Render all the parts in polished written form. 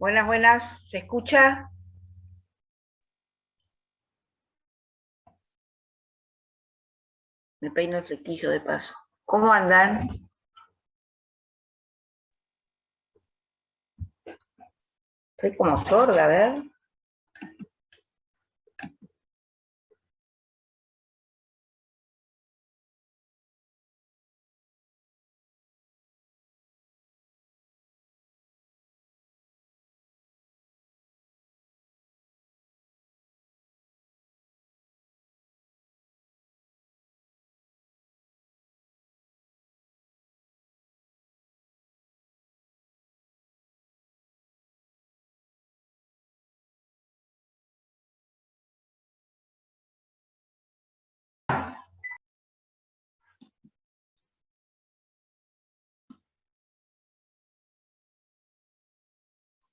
Buenas, buenas. ¿Se escucha? Me peino el flequillo de paso. ¿Cómo andan? Estoy como sorda, a ver.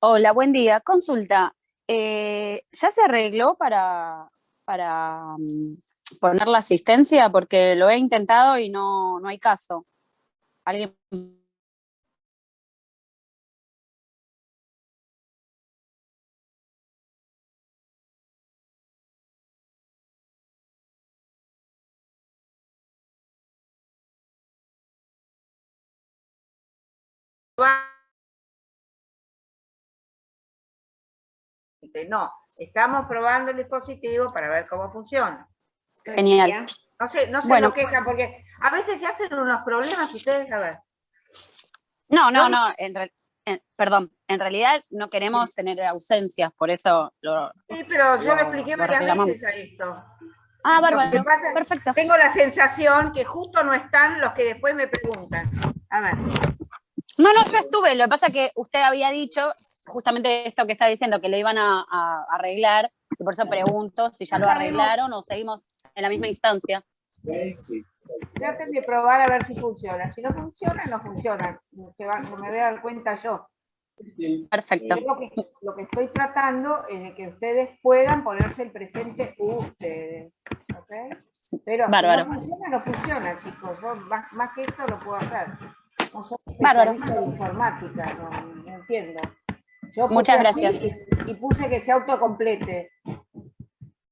Hola, buen día. Consulta, ¿ya se arregló poner la asistencia? Porque lo he intentado y no hay caso. ¿Alguien? No, estamos probando el dispositivo para ver cómo funciona. Genial. No se Bueno, enloquezcan porque a veces se hacen unos problemas, ustedes a ver. no, perdón, en realidad no queremos tener ausencias, por eso Sí, pero yo lo expliqué lo varias reclamamos. veces a esto. Ah, Lo que bárbaro, pasa es perfecto. que tengo la sensación que justo no están los que después me preguntan. A ver. No, yo estuve, lo que pasa es que usted había dicho justamente esto que está diciendo, que lo iban a arreglar, y por eso pregunto si ya No lo sabemos. arreglaron o seguimos en la misma instancia. Traten de probar a ver si funciona. Si no funciona, no funciona. No me voy a dar cuenta yo. Perfecto. Yo lo que estoy tratando es de que ustedes puedan ponerse el presente ustedes. ¿Okay? Pero si no Bárbaro. funciona, no funciona, chicos. Yo más que esto lo puedo hacer. No soy Bárbaro. especialista de informática, no entiendo. Yo puse Muchas así gracias. y puse que se autocomplete.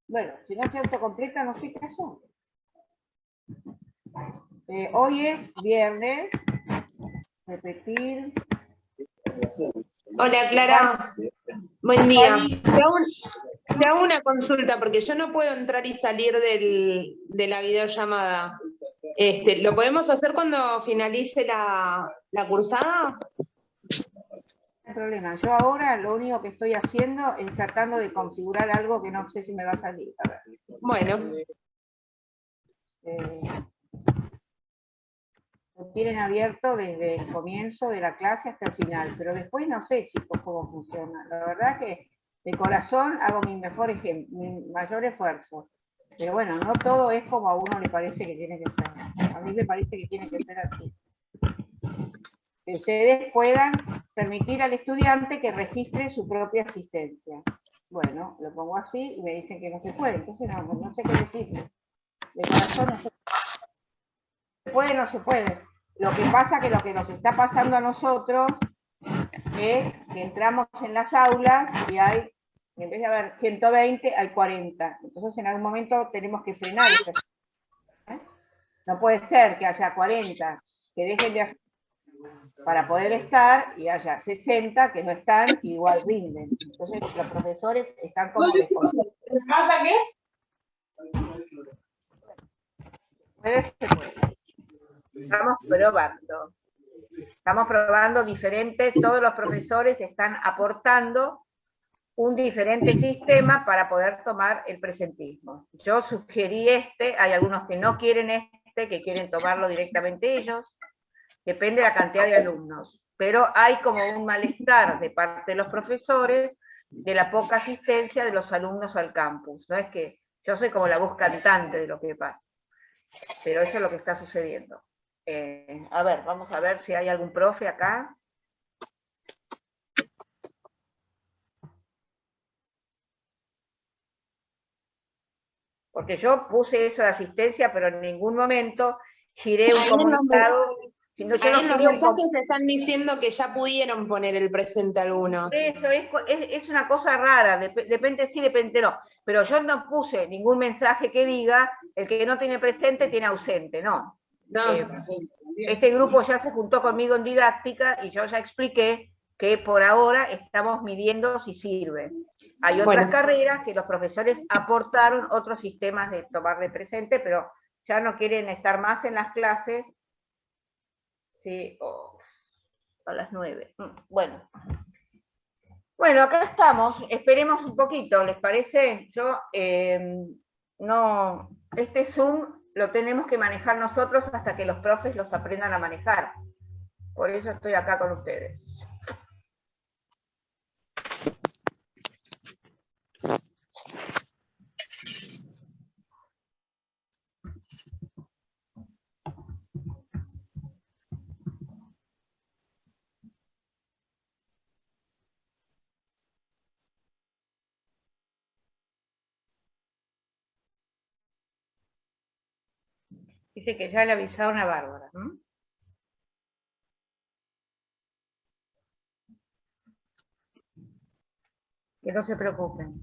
Bueno, si no se autocompleta, no sé qué hacer. Hoy es viernes. Repetir. Hola Clara, buen día. Te hago una consulta porque yo no puedo entrar y salir de la videollamada. ¿Lo podemos hacer cuando finalice la cursada? No hay problema. Yo ahora lo único que estoy haciendo es tratando de configurar algo que no sé si me va a salir. A ver. Bueno. Lo tienen abierto desde el comienzo de la clase hasta el final, pero después no sé, chicos, cómo funciona. La verdad que de corazón hago mi mayor esfuerzo. Pero bueno, no todo es como a uno le parece que tiene que ser. A mí me parece que tiene que ser así. Que ustedes puedan permitir al estudiante que registre su propia asistencia. Bueno, lo pongo así y me dicen que no se puede, entonces no sé qué decirles. De corazón no se puede, no se puede. Lo que pasa que lo que nos está pasando a nosotros es que entramos en las aulas y hay, en vez de haber 120, hay 40. Entonces en algún momento tenemos que frenar esto. No puede ser que haya 40 que dejen de hacer para poder estar y haya 60 que no están y igual rinden. Entonces los profesores están como descontentos. Se puede. Estamos probando diferentes, todos los profesores están aportando un diferente sistema para poder tomar el presentismo. Yo sugerí hay algunos que no quieren que quieren tomarlo directamente ellos, depende de la cantidad de alumnos, pero hay como un malestar de parte de los profesores de la poca asistencia de los alumnos al campus. No es que yo soy como la voz cantante de lo que pasa, pero eso es lo que está sucediendo. A ver, vamos a ver si hay algún profe acá. Porque yo puse eso de asistencia, pero en ningún momento giré un comunicado Si no, yo Ahí no en los quería mensajes te están diciendo que ya pudieron poner el presente algunos. eso es una cosa rara, depende sí, depende no. Pero yo no puse ningún mensaje que diga el que no tiene presente tiene ausente, no. No. Este grupo ya se juntó conmigo en didáctica y yo ya expliqué que por ahora estamos midiendo si sirve. Hay otras carreras que los profesores aportaron otros sistemas de tomar de presente, pero ya no quieren estar más en las clases. Sí, a las 9. Bueno. Bueno, acá estamos, esperemos un poquito, ¿les parece? Yo, no, este Zoom lo tenemos que manejar nosotros hasta que los profes los aprendan a manejar. Por eso estoy acá con ustedes. Dice que ya le avisaron a Bárbara. Que no se preocupen.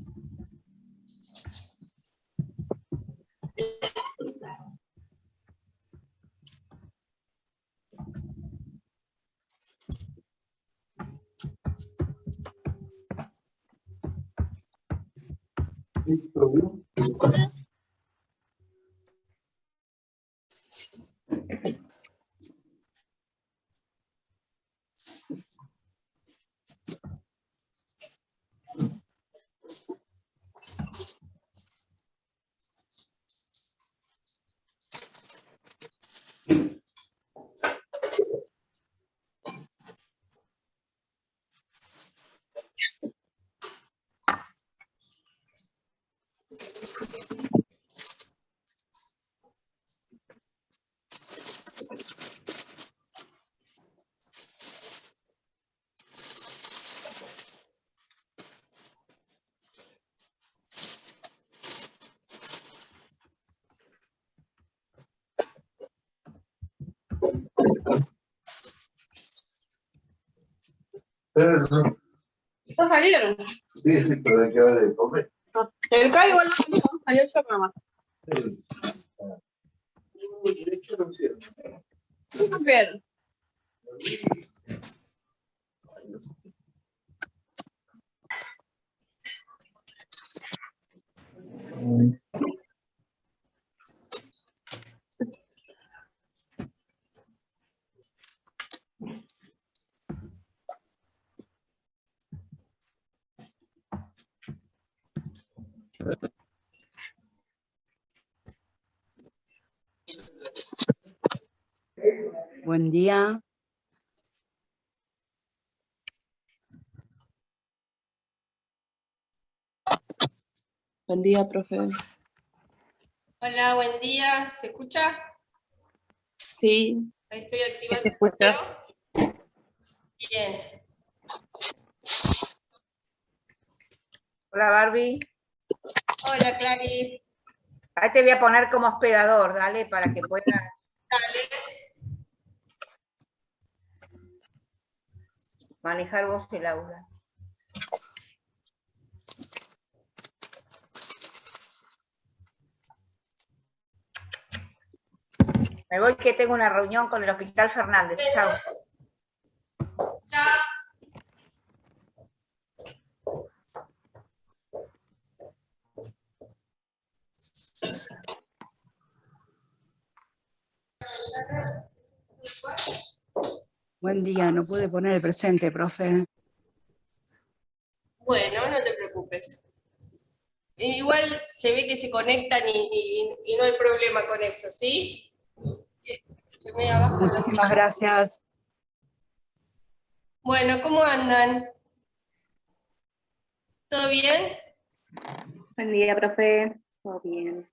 ¿Ya salieron? Sí, sí, pero hay que ver de comer. El K igual no salió, salió yo nada más. Sí, bien. Buen día. Buen día, profe. Hola, buen día. ¿Se escucha? Sí. Ahí estoy activando ¿Se el escucha? video. Bien. Hola Barbie. Hola, Clary. Ahí te voy a poner como hospedador, dale, para que puedas Dale. manejar vos el aula. Me voy que tengo una reunión con el Hospital Fernández. Chao. Chao. Buen día. No pude poner el presente, profe. Bueno, no te preocupes. Igual se ve que se conectan y no hay problema con eso, ¿sí? Estoy muy abajo en la Muchísimas silla. gracias. Bueno, ¿cómo andan? ¿Todo bien? Buen día, profe. Todo bien.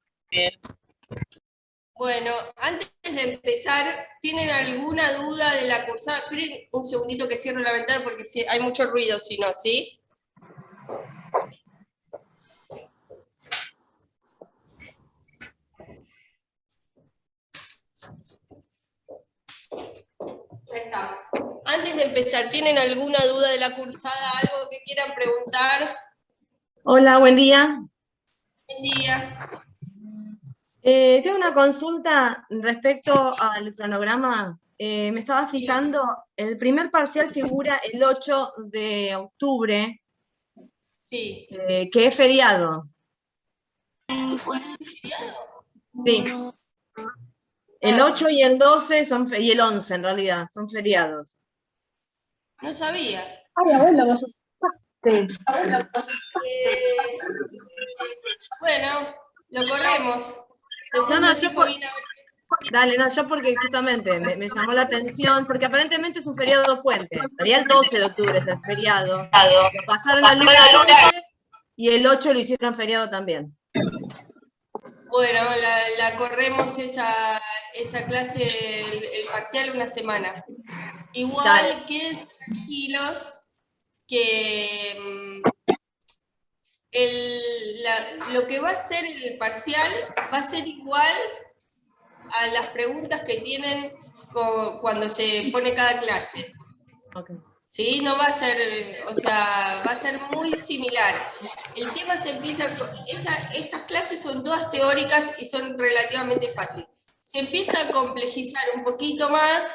Bueno, antes de empezar, ¿tienen alguna duda de la cursada? Esperen un segundito que cierro la ventana porque hay mucho ruido, si no, ¿sí? estamos. Antes de empezar, ¿tienen alguna duda de la cursada? ¿Algo que quieran preguntar? Hola, buen día. Buen día. Tengo una consulta respecto al cronograma. Me estaba fijando, el primer parcial figura el 8 de octubre, Sí. que es feriado. ¿Es feriado? Sí. El 8 y el 12 y el 11 en realidad, son feriados. No sabía. Ay, abuelo, vos Sí. Bueno, lo corremos. No, yo porque justamente me llamó la atención, porque aparentemente es un feriado puente. En realidad el 12 de octubre es el feriado. Lo pasaron la luna el 11 y el 8 lo hicieron feriado también. Bueno, la corremos esa clase, el parcial, una semana. Igual, Dale. quédense tranquilos que lo que va a ser el parcial va a ser igual a las preguntas que tienen cuando se pone cada clase. Okay. ¿Sí? No va a ser, o sea, va a ser muy similar. El tema se empieza, estas clases son todas teóricas y son relativamente fáciles. Se empieza a complejizar un poquito más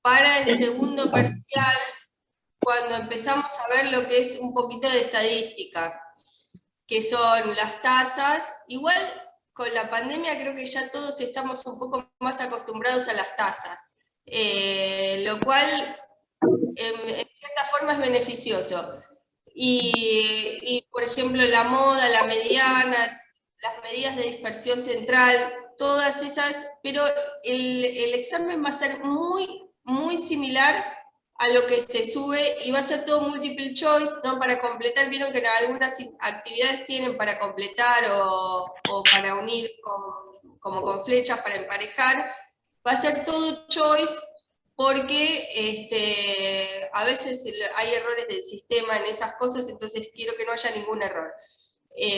para el segundo parcial, cuando empezamos a ver lo que es un poquito de estadística, que son las tasas. Igual con la pandemia creo que ya todos estamos un poco más acostumbrados a las tasas, lo cual en cierta forma es beneficioso. Y, por ejemplo, la moda, la mediana, las medidas de dispersión central, todas esas, pero el examen va a ser muy, muy similar a lo que se sube, y va a ser todo multiple choice, ¿no? Para completar, vieron que algunas actividades tienen para completar o para unir como con flechas para emparejar, va a ser todo choice, porque a veces hay errores del sistema en esas cosas, entonces quiero que no haya ningún error.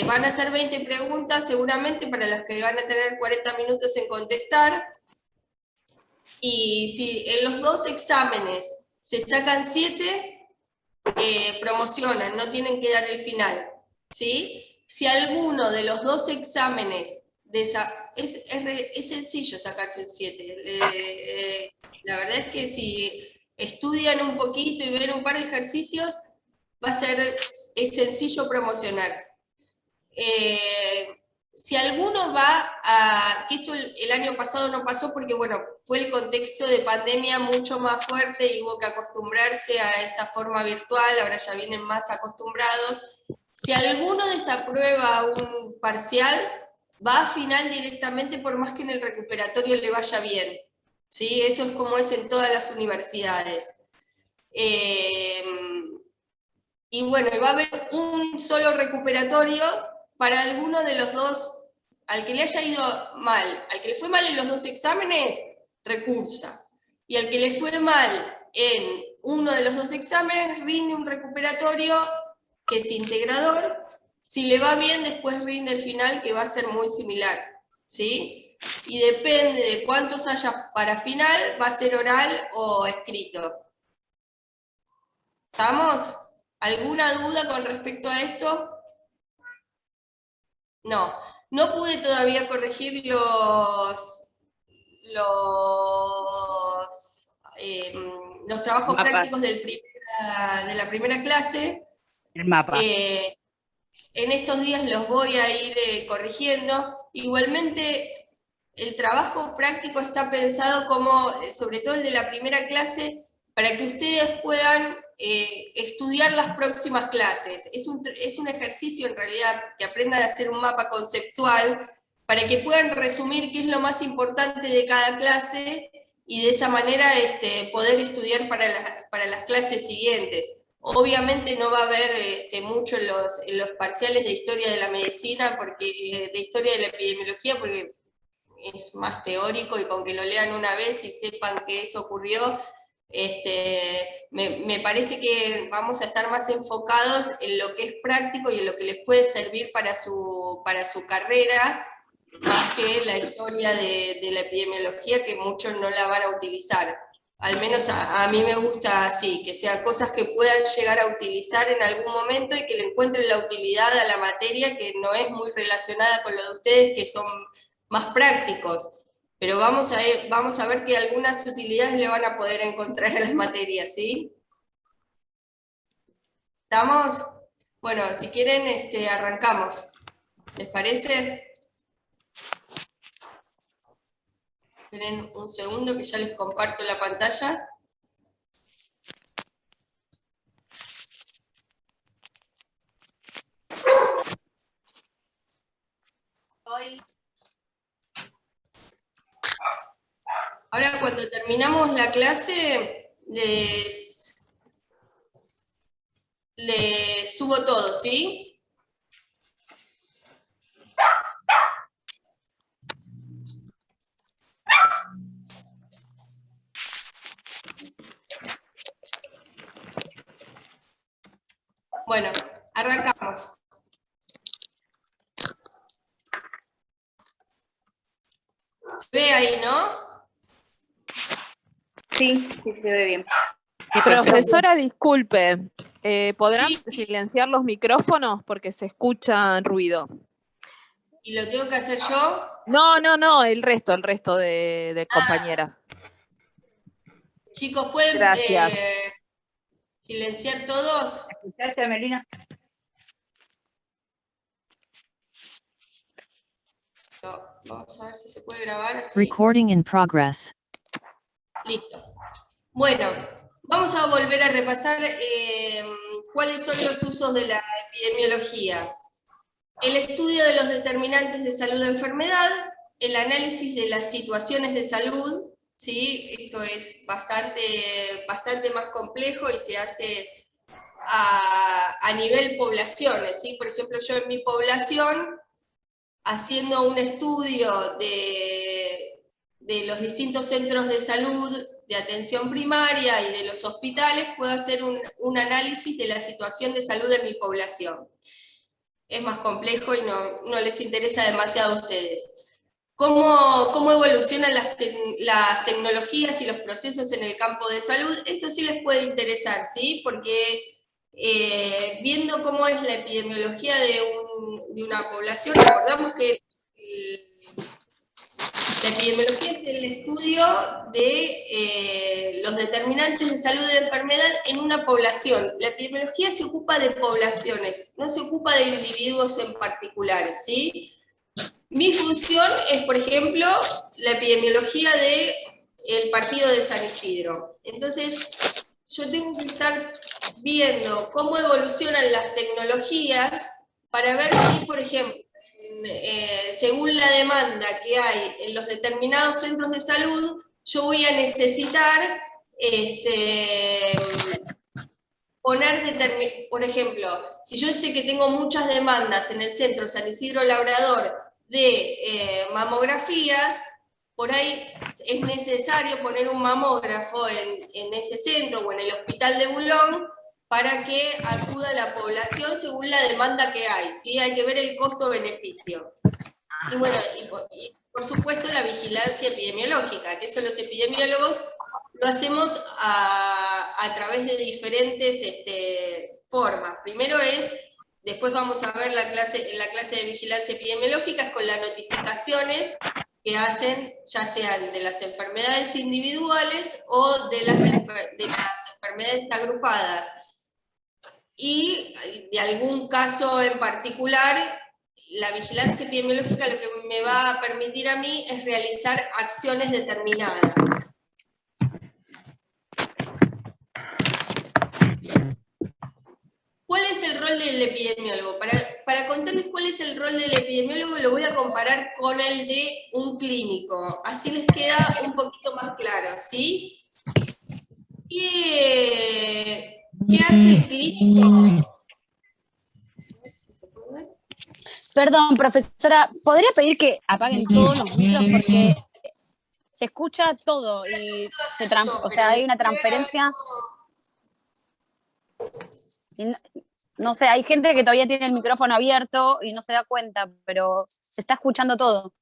Van a ser 20 preguntas seguramente para las que van a tener 40 minutos en contestar, y si en los dos exámenes se sacan 7, promocionan, no tienen que dar el final, ¿sí? Si alguno de los dos exámenes, es sencillo sacarse un 7, la verdad es que si estudian un poquito y ven un par de ejercicios, es sencillo promocionar. Si alguno va que esto el año pasado no pasó porque, bueno, fue el contexto de pandemia mucho más fuerte y hubo que acostumbrarse a esta forma virtual, ahora ya vienen más acostumbrados. Si alguno desaprueba un parcial, va a final directamente por más que en el recuperatorio le vaya bien, ¿sí? Eso es como es en todas las universidades. Y bueno, va a haber un solo recuperatorio para alguno de los dos. Al que le haya ido mal, al que le fue mal en los dos exámenes, recursa. Y al que le fue mal en uno de los dos exámenes, rinde un recuperatorio que es integrador. Si le va bien, después rinde el final, que va a ser muy similar, ¿sí? Y depende de cuántos haya para final, va a ser oral o escrito. ¿Estamos? ¿Alguna duda con respecto a esto? No. No pude todavía corregir los trabajos prácticos de la primera clase. El mapa. En estos días los voy a ir corrigiendo. Igualmente, el trabajo práctico está pensado como, sobre todo el de la primera clase, para que ustedes puedan estudiar las próximas clases. Es un ejercicio en realidad que aprendan a hacer un mapa conceptual para que puedan resumir qué es lo más importante de cada clase y de esa manera poder estudiar para las clases siguientes. Obviamente no va a haber mucho en los parciales de historia de la medicina, de historia de la epidemiología, porque es más teórico y con que lo lean una vez y sepan que eso ocurrió, me parece que vamos a estar más enfocados en lo que es práctico y en lo que les puede servir para su carrera, más que la historia de la epidemiología, que muchos no la van a utilizar. Al menos a mí me gusta así, que sean cosas que puedan llegar a utilizar en algún momento y que le encuentren la utilidad a la materia, que no es muy relacionada con lo de ustedes, que son más prácticos. Pero vamos a ver que algunas utilidades le van a poder encontrar a las materias, ¿sí? ¿Estamos? Bueno, si quieren, arrancamos. ¿Les parece? Esperen un segundo que ya les comparto la pantalla. Ahora cuando terminamos la clase, les subo todo, ¿sí? Bueno, arrancamos. Se ve ahí, ¿no? Sí, sí, se ve bien. Profesora, disculpe, ¿podrán Sí. silenciar los micrófonos porque se escucha ruido? ¿Y lo tengo que hacer yo? No, el resto de compañeras. Chicos, ¿pueden Gracias. silenciar todos? ¿Escuchaste, Melina? No, vamos a ver si se puede grabar así. Recording in progress. Listo. Bueno, vamos a volver a repasar cuáles son los usos de la epidemiología. El estudio de los determinantes de salud de enfermedad, el análisis de las situaciones de salud, ¿sí? Esto es bastante más complejo y se hace a nivel poblaciones, ¿sí? Por ejemplo, yo en mi población, haciendo un estudio de los distintos centros de salud, de atención primaria y de los hospitales, puedo hacer un análisis de la situación de salud de mi población. Es más complejo y no les interesa demasiado a ustedes. ¿Cómo evolucionan las tecnologías y los procesos en el campo de salud? Esto sí les puede interesar, ¿sí? Porque viendo cómo es la epidemiología de una población, recordamos que la epidemiología es el estudio de los determinantes de salud de enfermedad en una población. La epidemiología se ocupa de poblaciones, no se ocupa de individuos en particulares, ¿sí? Mi función es, por ejemplo, la epidemiología del partido de San Isidro. Entonces, yo tengo que estar viendo cómo evolucionan las tecnologías para ver si, por ejemplo, según la demanda que hay en los determinados centros de salud, yo voy a necesitar por ejemplo, si yo sé que tengo muchas demandas en el centro San Isidro Labrador de mamografías, por ahí es necesario poner un mamógrafo en ese centro o en el hospital de Boulogne para que acuda la población según la demanda que hay, ¿sí? Hay que ver el costo-beneficio. Y bueno, y por supuesto la vigilancia epidemiológica, que eso los epidemiólogos lo hacemos a través de diferentes formas. Primero después vamos a ver en la clase de vigilancia epidemiológica, es con las notificaciones que hacen, ya sean de las enfermedades individuales o de las enfermedades agrupadas. Y de algún caso en particular, la vigilancia epidemiológica lo que me va a permitir a mí es realizar acciones determinadas. ¿Cuál es el rol del epidemiólogo? Para contarles cuál es el rol del epidemiólogo, lo voy a comparar con el de un clínico. Así les queda un poquito más claro, ¿sí? ¿Qué hace el clínico? Perdón, profesora, ¿podría pedir que apaguen todos los micros porque se escucha todo y o sea, hay una transferencia? No sé, hay gente que todavía tiene el micrófono abierto y no se da cuenta, pero se está escuchando todo.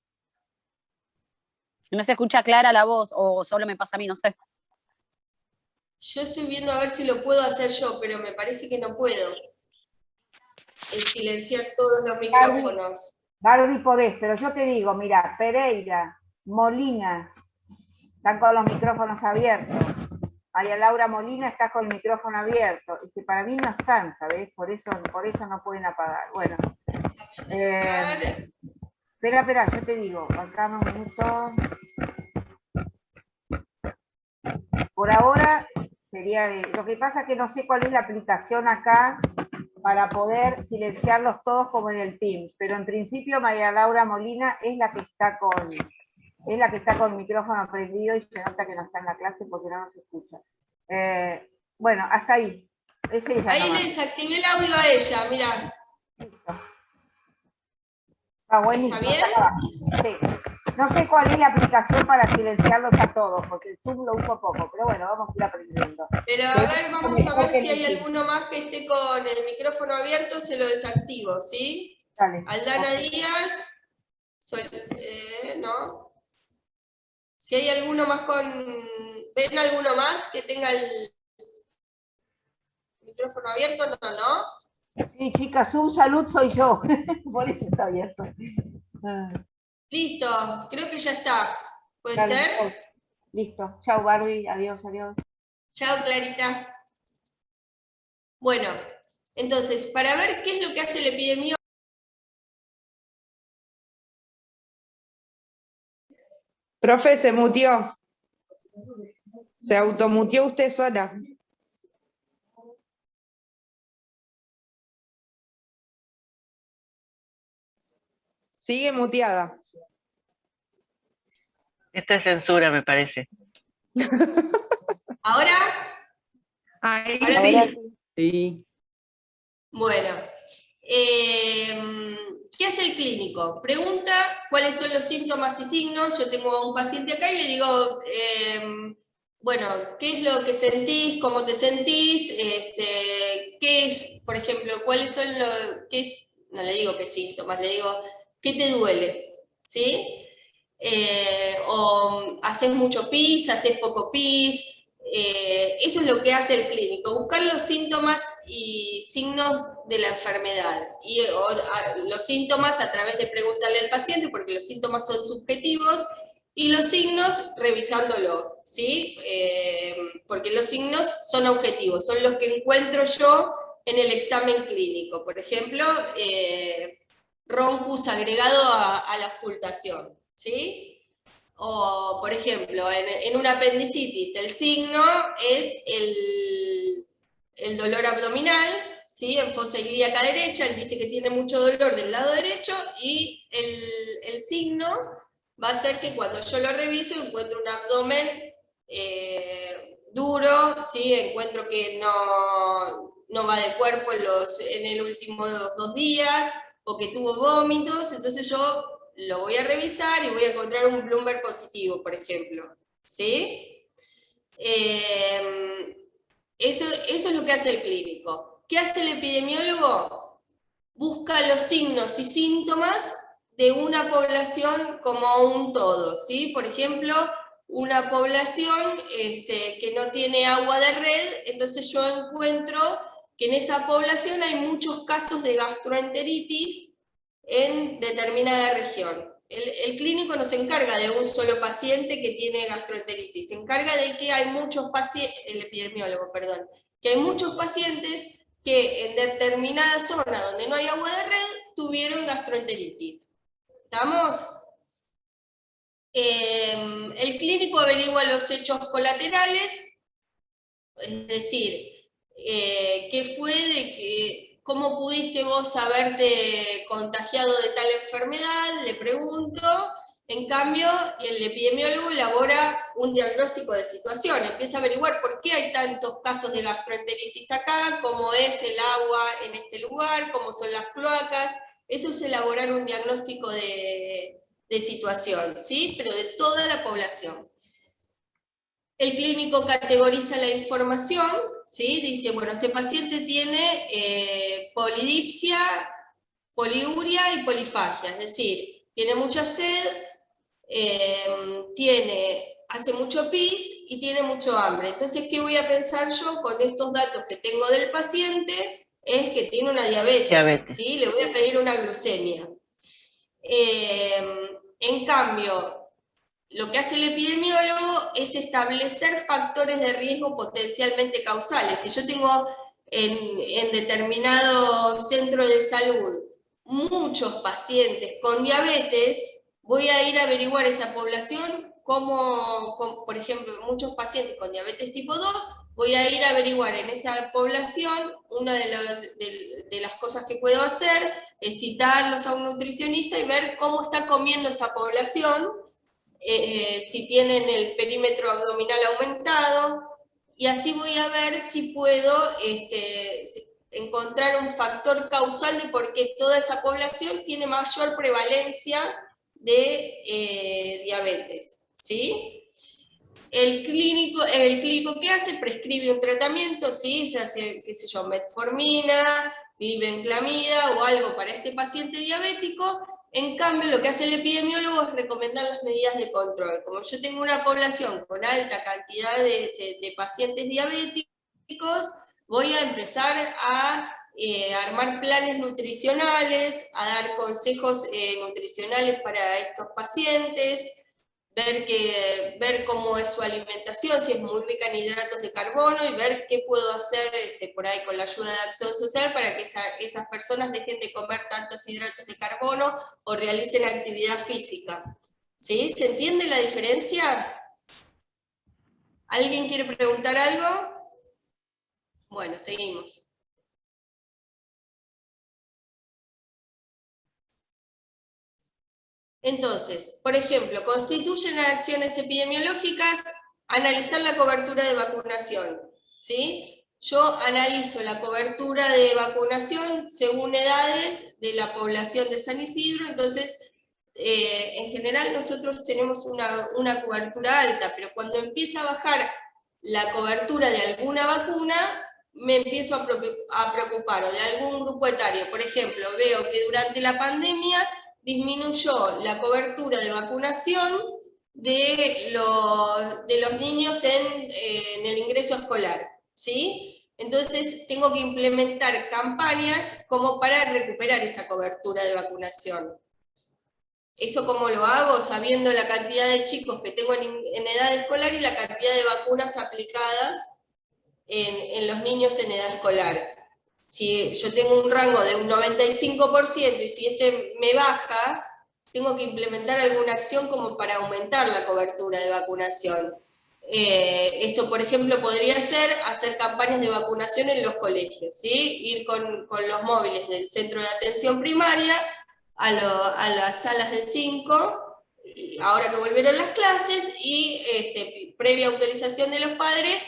No se escucha clara la voz, o solo me pasa a mí, no sé. Yo estoy viendo a ver si lo puedo hacer yo, pero me parece que no puedo. Silenciar todos los micrófonos. Barbie podés, pero yo te digo, mira, Pereira, Molina, están con los micrófonos abiertos. María Laura Molina está con el micrófono abierto. Es que para mí no están, ¿sabes? Por eso no pueden apagar. Bueno. Espera, yo te digo, acá un minuto. Por ahora sería lo que pasa es que no sé cuál es la aplicación acá para poder silenciarlos todos como en el Teams, pero en principio María Laura Molina es la que está con el micrófono prendido y se nota que no está en la clase porque no nos escucha. Bueno, hasta ahí. Es ella ahí nomás. le desactivé el audio a ella, mirá. Listo. Buenísimo. ¿Está bien? Sí. No sé cuál es la aplicación para silenciarlos a todos, porque el Zoom lo uso poco, pero bueno, vamos a ir aprendiendo. Pero a ver, vamos a ver si hay alguno más que esté con el micrófono abierto, se lo desactivo, ¿sí? Dale. Aldana Díaz, ¿no? Si hay alguno más ¿ven alguno más que tenga el micrófono abierto? No. Sí, chicas, un salud soy yo, por eso está abierto. Listo, creo que ya está. ¿Puede Dale, ser? chau. Listo. Chao, Barbie. Adiós, adiós. Chao, Clarita. Bueno, entonces, para ver qué es lo que hace el epidemiólogo. Profe, se muteó. Se automutió usted sola. Sigue muteada. Esto es censura, me parece. ¿Ahora? Ahí ¿Ahora sí. sí? Sí. Bueno, ¿qué hace el clínico? Pregunta cuáles son los síntomas y signos. Yo tengo a un paciente acá y le digo, bueno, ¿qué es lo que sentís? ¿Cómo te sentís? ¿Qué es, por ejemplo, cuáles son no le digo qué síntomas, le digo, ¿qué te duele? ¿Sí? O haces mucho pis, haces poco pis. Eso es lo que hace el clínico, buscar los síntomas y signos de la enfermedad. Los síntomas a través de preguntarle al paciente, porque los síntomas son subjetivos, y los signos revisándolo, ¿sí? Porque los signos son objetivos, son los que encuentro yo en el examen clínico. Por ejemplo, roncus agregado a la ocultación, ¿sí? O, por ejemplo, en una apendicitis, el signo es el dolor abdominal, ¿sí? En fosa ilíaca derecha, él dice que tiene mucho dolor del lado derecho, y el signo va a ser que cuando yo lo reviso encuentro un abdomen duro, ¿sí? Encuentro que no va de cuerpo en el último 2 días, o que tuvo vómitos, entonces yo lo voy a revisar y voy a encontrar un Bloomberg positivo, por ejemplo. ¿Sí? Eso es lo que hace el clínico. ¿Qué hace el epidemiólogo? Busca los signos y síntomas de una población como un todo, ¿sí? Por ejemplo, una población que no tiene agua de red, entonces yo encuentro que en esa población hay muchos casos de gastroenteritis en determinada región. El clínico no se encarga de un solo paciente que tiene gastroenteritis, se encarga de que hay muchos pacientes, el epidemiólogo, perdón, que hay muchos pacientes que en determinada zona donde no hay agua de red tuvieron gastroenteritis. ¿Estamos? El clínico averigua los hechos colaterales, es decir, ¿qué fue cómo pudiste vos haberte contagiado de tal enfermedad? Le pregunto. En cambio, el epidemiólogo elabora un diagnóstico de situación, empieza a averiguar por qué hay tantos casos de gastroenteritis acá, cómo es el agua en este lugar, cómo son las cloacas. Eso es elaborar un diagnóstico de situación, ¿sí? Pero de toda la población. El clínico categoriza la información, ¿sí? Dice, bueno, este paciente tiene polidipsia, poliuria y polifagia, es decir, tiene mucha sed, tiene hace mucho pis y tiene mucho hambre. Entonces, ¿qué voy a pensar yo con estos datos que tengo del paciente? Es que tiene una diabetes. ¿Sí? Le voy a pedir una glucemia. En cambio, lo que hace el epidemiólogo es establecer factores de riesgo potencialmente causales. Si yo tengo en determinado centro de salud muchos pacientes con diabetes, voy a ir a averiguar esa población, por ejemplo, muchos pacientes con diabetes tipo 2, voy a ir a averiguar en esa población, una de las cosas que puedo hacer es citarlos a un nutricionista y ver cómo está comiendo esa población, si tienen el perímetro abdominal aumentado, y así voy a ver si puedo encontrar un factor causal de por qué toda esa población tiene mayor prevalencia de diabetes, ¿sí? El clínico ¿qué hace? Prescribe un tratamiento, ¿sí? Ya sea, qué sé yo, metformina, glibenclamida o algo para este paciente diabético. En cambio, lo que hace el epidemiólogo es recomendar las medidas de control. Como yo tengo una población con alta cantidad de pacientes diabéticos, voy a empezar a armar planes nutricionales, a dar consejos nutricionales para estos pacientes, ver cómo es su alimentación, si es muy rica en hidratos de carbono, y ver qué puedo hacer por ahí con la ayuda de Acción Social para que esas personas dejen de comer tantos hidratos de carbono o realicen actividad física. ¿Sí? ¿Se entiende la diferencia? ¿Alguien quiere preguntar algo? Bueno, seguimos. Entonces, por ejemplo, constituyen acciones epidemiológicas analizar la cobertura de vacunación, ¿sí? Yo analizo la cobertura de vacunación según edades de la población de San Isidro, entonces, en general nosotros tenemos una cobertura alta, pero cuando empieza a bajar la cobertura de alguna vacuna, me empiezo a preocupar, o de algún grupo etario. Por ejemplo, veo que durante la pandemia disminuyó la cobertura de vacunación de los niños en el ingreso escolar, ¿sí? Entonces tengo que implementar campañas como para recuperar esa cobertura de vacunación. ¿Eso cómo lo hago? Sabiendo la cantidad de chicos que tengo en edad escolar y la cantidad de vacunas aplicadas en los niños en edad escolar. Si yo tengo un rango de un 95% y si este me baja, tengo que implementar alguna acción como para aumentar la cobertura de vacunación. Esto, por ejemplo, podría ser hacer campañas de vacunación en los colegios, ¿sí? Ir con los móviles del centro de atención primaria a las salas de 5, ahora que volvieron las clases, y previa autorización de los padres,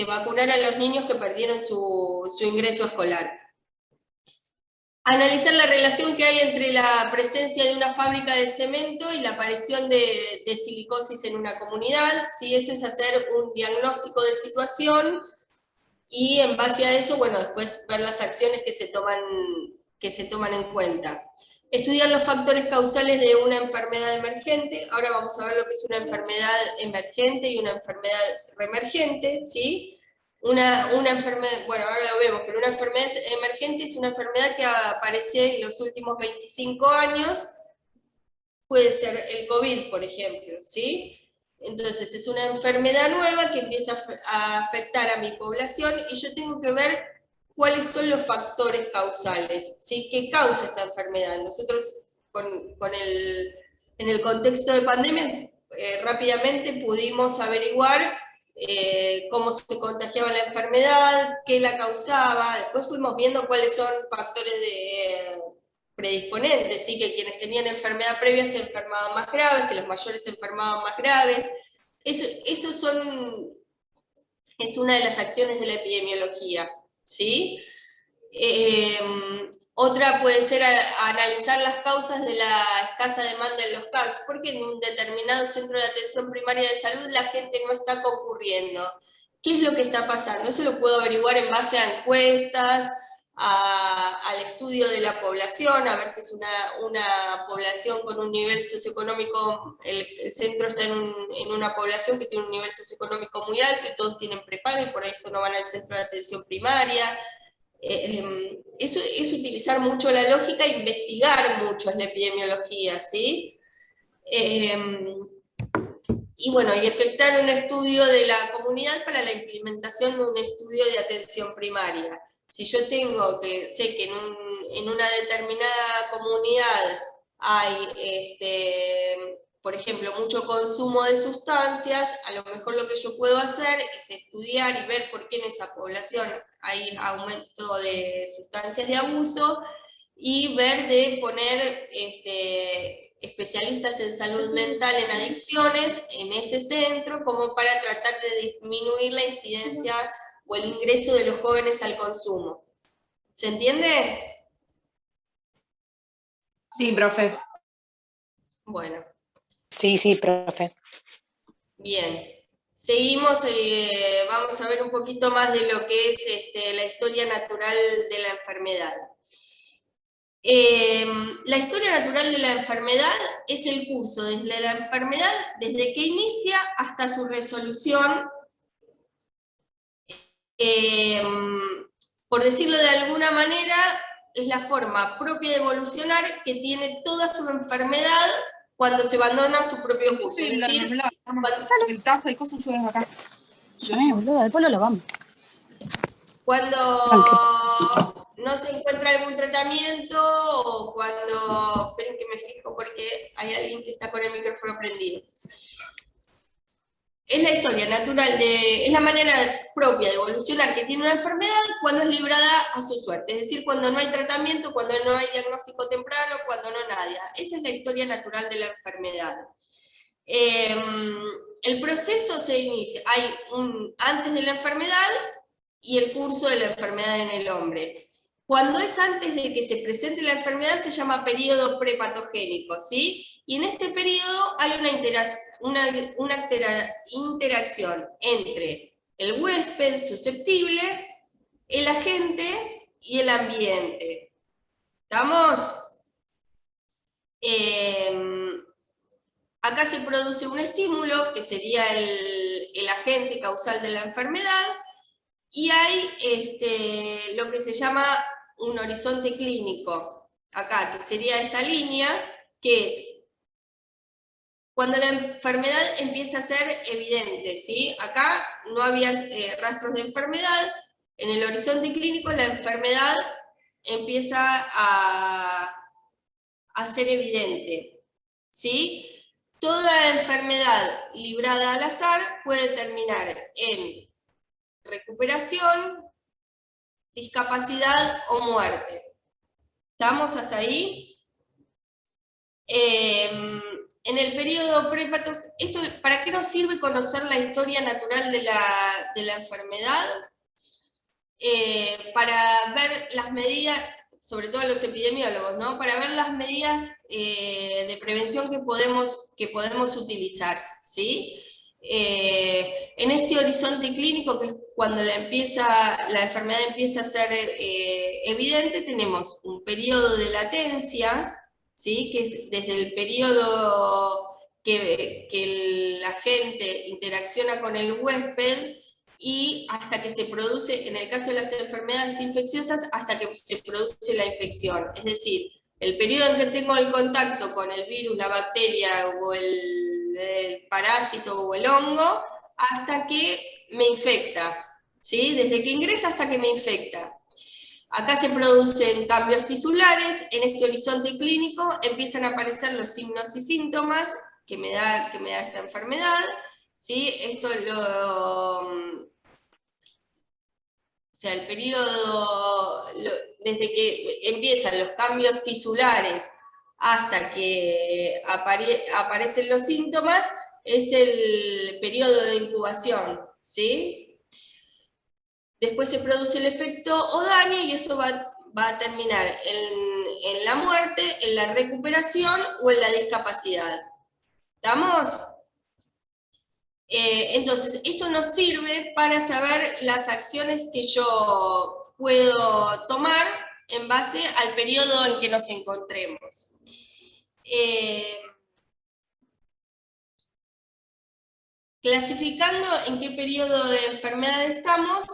vacunar a los niños que perdieron su ingreso escolar. Analizar la relación que hay entre la presencia de una fábrica de cemento y la aparición de silicosis en una comunidad, ¿sí? Eso es hacer un diagnóstico de situación, y en base a eso, bueno, después ver las acciones que se toman en cuenta. Estudiar los factores causales de una enfermedad emergente. Ahora vamos a ver lo que es una enfermedad emergente y una enfermedad reemergente, ¿sí? Una enfermedad, bueno, ahora lo vemos, pero una enfermedad emergente es una enfermedad que aparece en los últimos 25 años, puede ser el COVID, por ejemplo, ¿sí? Entonces es una enfermedad nueva que empieza a afectar a mi población, y yo tengo que ver cuáles son los factores causales, ¿sí? ¿Qué causa esta enfermedad? Nosotros, en el contexto de pandemias, rápidamente pudimos averiguar cómo se contagiaba la enfermedad, qué la causaba. Después fuimos viendo cuáles son factores predisponentes, ¿sí? Que quienes tenían enfermedad previa se enfermaban más graves, que los mayores se enfermaban más graves. Eso es una de las acciones de la epidemiología, ¿sí? Otra puede ser analizar las causas de la escasa demanda en los CAPS, porque en un determinado centro de atención primaria de salud la gente no está concurriendo. ¿Qué es lo que está pasando? Eso lo puedo averiguar en base a encuestas, al estudio de la población, a ver si es una población con un nivel socioeconómico, el centro está en una población que tiene un nivel socioeconómico muy alto y todos tienen prepago y por eso no van al centro de atención primaria. Eso es utilizar mucho la lógica e investigar mucho en la epidemiología, ¿sí? Y bueno, y efectuar un estudio de la comunidad para la implementación de un estudio de atención primaria. Si yo sé que en una determinada comunidad hay, por ejemplo, mucho consumo de sustancias, a lo mejor lo que yo puedo hacer es estudiar y ver por qué en esa población hay aumento de sustancias de abuso, y ver de poner especialistas en salud mental en adicciones en ese centro, como para tratar de disminuir la incidencia o el ingreso de los jóvenes al consumo. ¿Se entiende? Sí, profe. Bueno. Sí, sí, profe. Bien. Seguimos, vamos a ver un poquito más de lo que es la historia natural de la enfermedad. La historia natural de la enfermedad es el curso desde la enfermedad, desde que inicia hasta su resolución. Por decirlo de alguna manera, es la forma propia de evolucionar que tiene toda su enfermedad cuando se abandona su propio curso. Es decir, el taza y cosas ustedes acá. Boludo, después lo lavamos. Cuando no se encuentra algún tratamiento, o cuando... Esperen que me fijo porque hay alguien que está con el micrófono prendido. Es la historia natural, es la manera propia de evolucionar que tiene una enfermedad cuando es librada a su suerte. Es decir, cuando no hay tratamiento, cuando no hay diagnóstico temprano, cuando no nada. Esa es la historia natural de la enfermedad. El proceso se inicia, hay antes de la enfermedad y el curso de la enfermedad en el hombre. Cuando es antes de que se presente la enfermedad se llama periodo prepatogénico, ¿sí? Y en este periodo hay una interacción entre el huésped susceptible, el agente y el ambiente. ¿Estamos? Acá se produce un estímulo, que sería el agente causal de la enfermedad, y hay lo que se llama un horizonte clínico, acá, que sería esta línea, que es cuando la enfermedad empieza a ser evidente, ¿sí? Acá no había rastros de enfermedad, en el horizonte clínico la enfermedad empieza a ser evidente, ¿sí? Toda enfermedad librada al azar puede terminar en recuperación, discapacidad o muerte. ¿Estamos hasta ahí? En el periodo prepatogénico, ¿para qué nos sirve conocer la historia natural de la enfermedad? Para ver las medidas, sobre todo los epidemiólogos, ¿no? Para ver las medidas de prevención que podemos utilizar, ¿sí? En este horizonte clínico, que es cuando la enfermedad empieza a ser evidente, tenemos un periodo de latencia, ¿sí? Que es desde el periodo que el agente interacciona con el huésped y hasta que se produce, en el caso de las enfermedades infecciosas, hasta que se produce la infección. Es decir, el periodo en que tengo el contacto con el virus, la bacteria o el parásito o el hongo, hasta que me infecta, ¿sí? Desde que ingresa hasta que me infecta. Acá se producen cambios tisulares, en este horizonte clínico empiezan a aparecer los signos y síntomas que me da esta enfermedad, ¿sí? Esto o sea, el periodo, desde que empiezan los cambios tisulares hasta que aparecen los síntomas, es el periodo de incubación, ¿sí? Después se produce el efecto o daño, y esto va a terminar en la muerte, en la recuperación o en la discapacidad. ¿Estamos? Entonces, esto nos sirve para saber las acciones que yo puedo tomar en base al periodo en que nos encontremos. Clasificando en qué periodo de enfermedad estamos,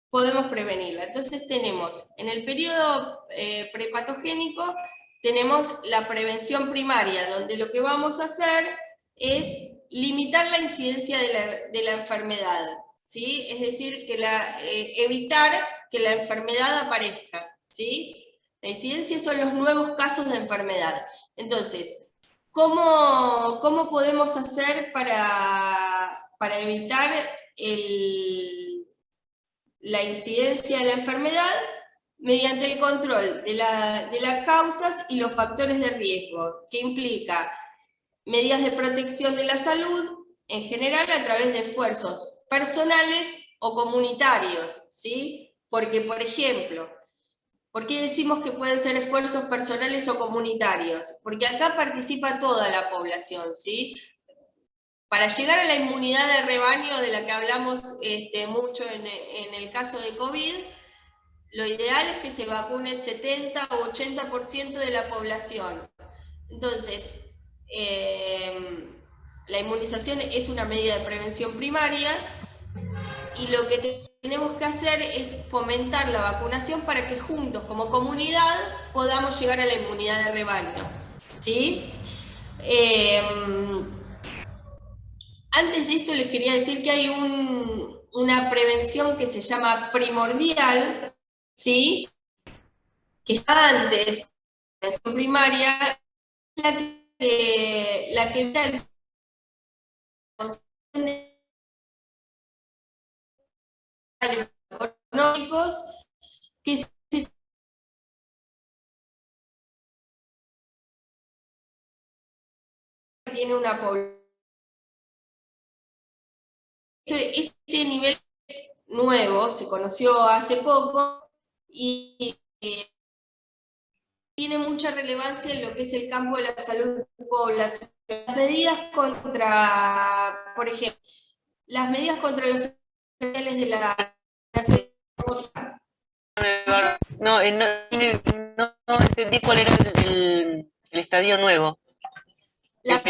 podemos prevenirla. Entonces tenemos, en el periodo prepatogénico, tenemos la prevención primaria, donde lo que vamos a hacer es limitar la incidencia de la enfermedad, ¿sí? Es decir, que evitar que la enfermedad aparezca, ¿sí? La incidencia son los nuevos casos de enfermedad. Entonces, ¿cómo podemos hacer para evitar la incidencia de la enfermedad? Mediante el control de las causas y los factores de riesgo, que implica medidas de protección de la salud, en general a través de esfuerzos personales o comunitarios, ¿sí? Porque, por ejemplo, ¿por qué decimos que pueden ser esfuerzos personales o comunitarios? Porque acá participa toda la población, ¿sí? Para llegar a la inmunidad de rebaño, de la que hablamos mucho en el caso de COVID, lo ideal es que se vacune el 70 o 80% de la población. Entonces, la inmunización es una medida de prevención primaria, y lo que tenemos que hacer es fomentar la vacunación para que juntos, como comunidad, podamos llegar a la inmunidad de rebaño, ¿sí? Antes de esto les quería decir que hay una prevención que se llama primordial, ¿sí? Que está antes de la prevención primaria, la que evita el económicos que tiene una población. Este nivel es nuevo, se conoció hace poco y tiene mucha relevancia en lo que es el campo de la salud poblacional. Las medidas contra, por ejemplo, las medidas contra los sociales de la No entendí cuál era el estadio nuevo. La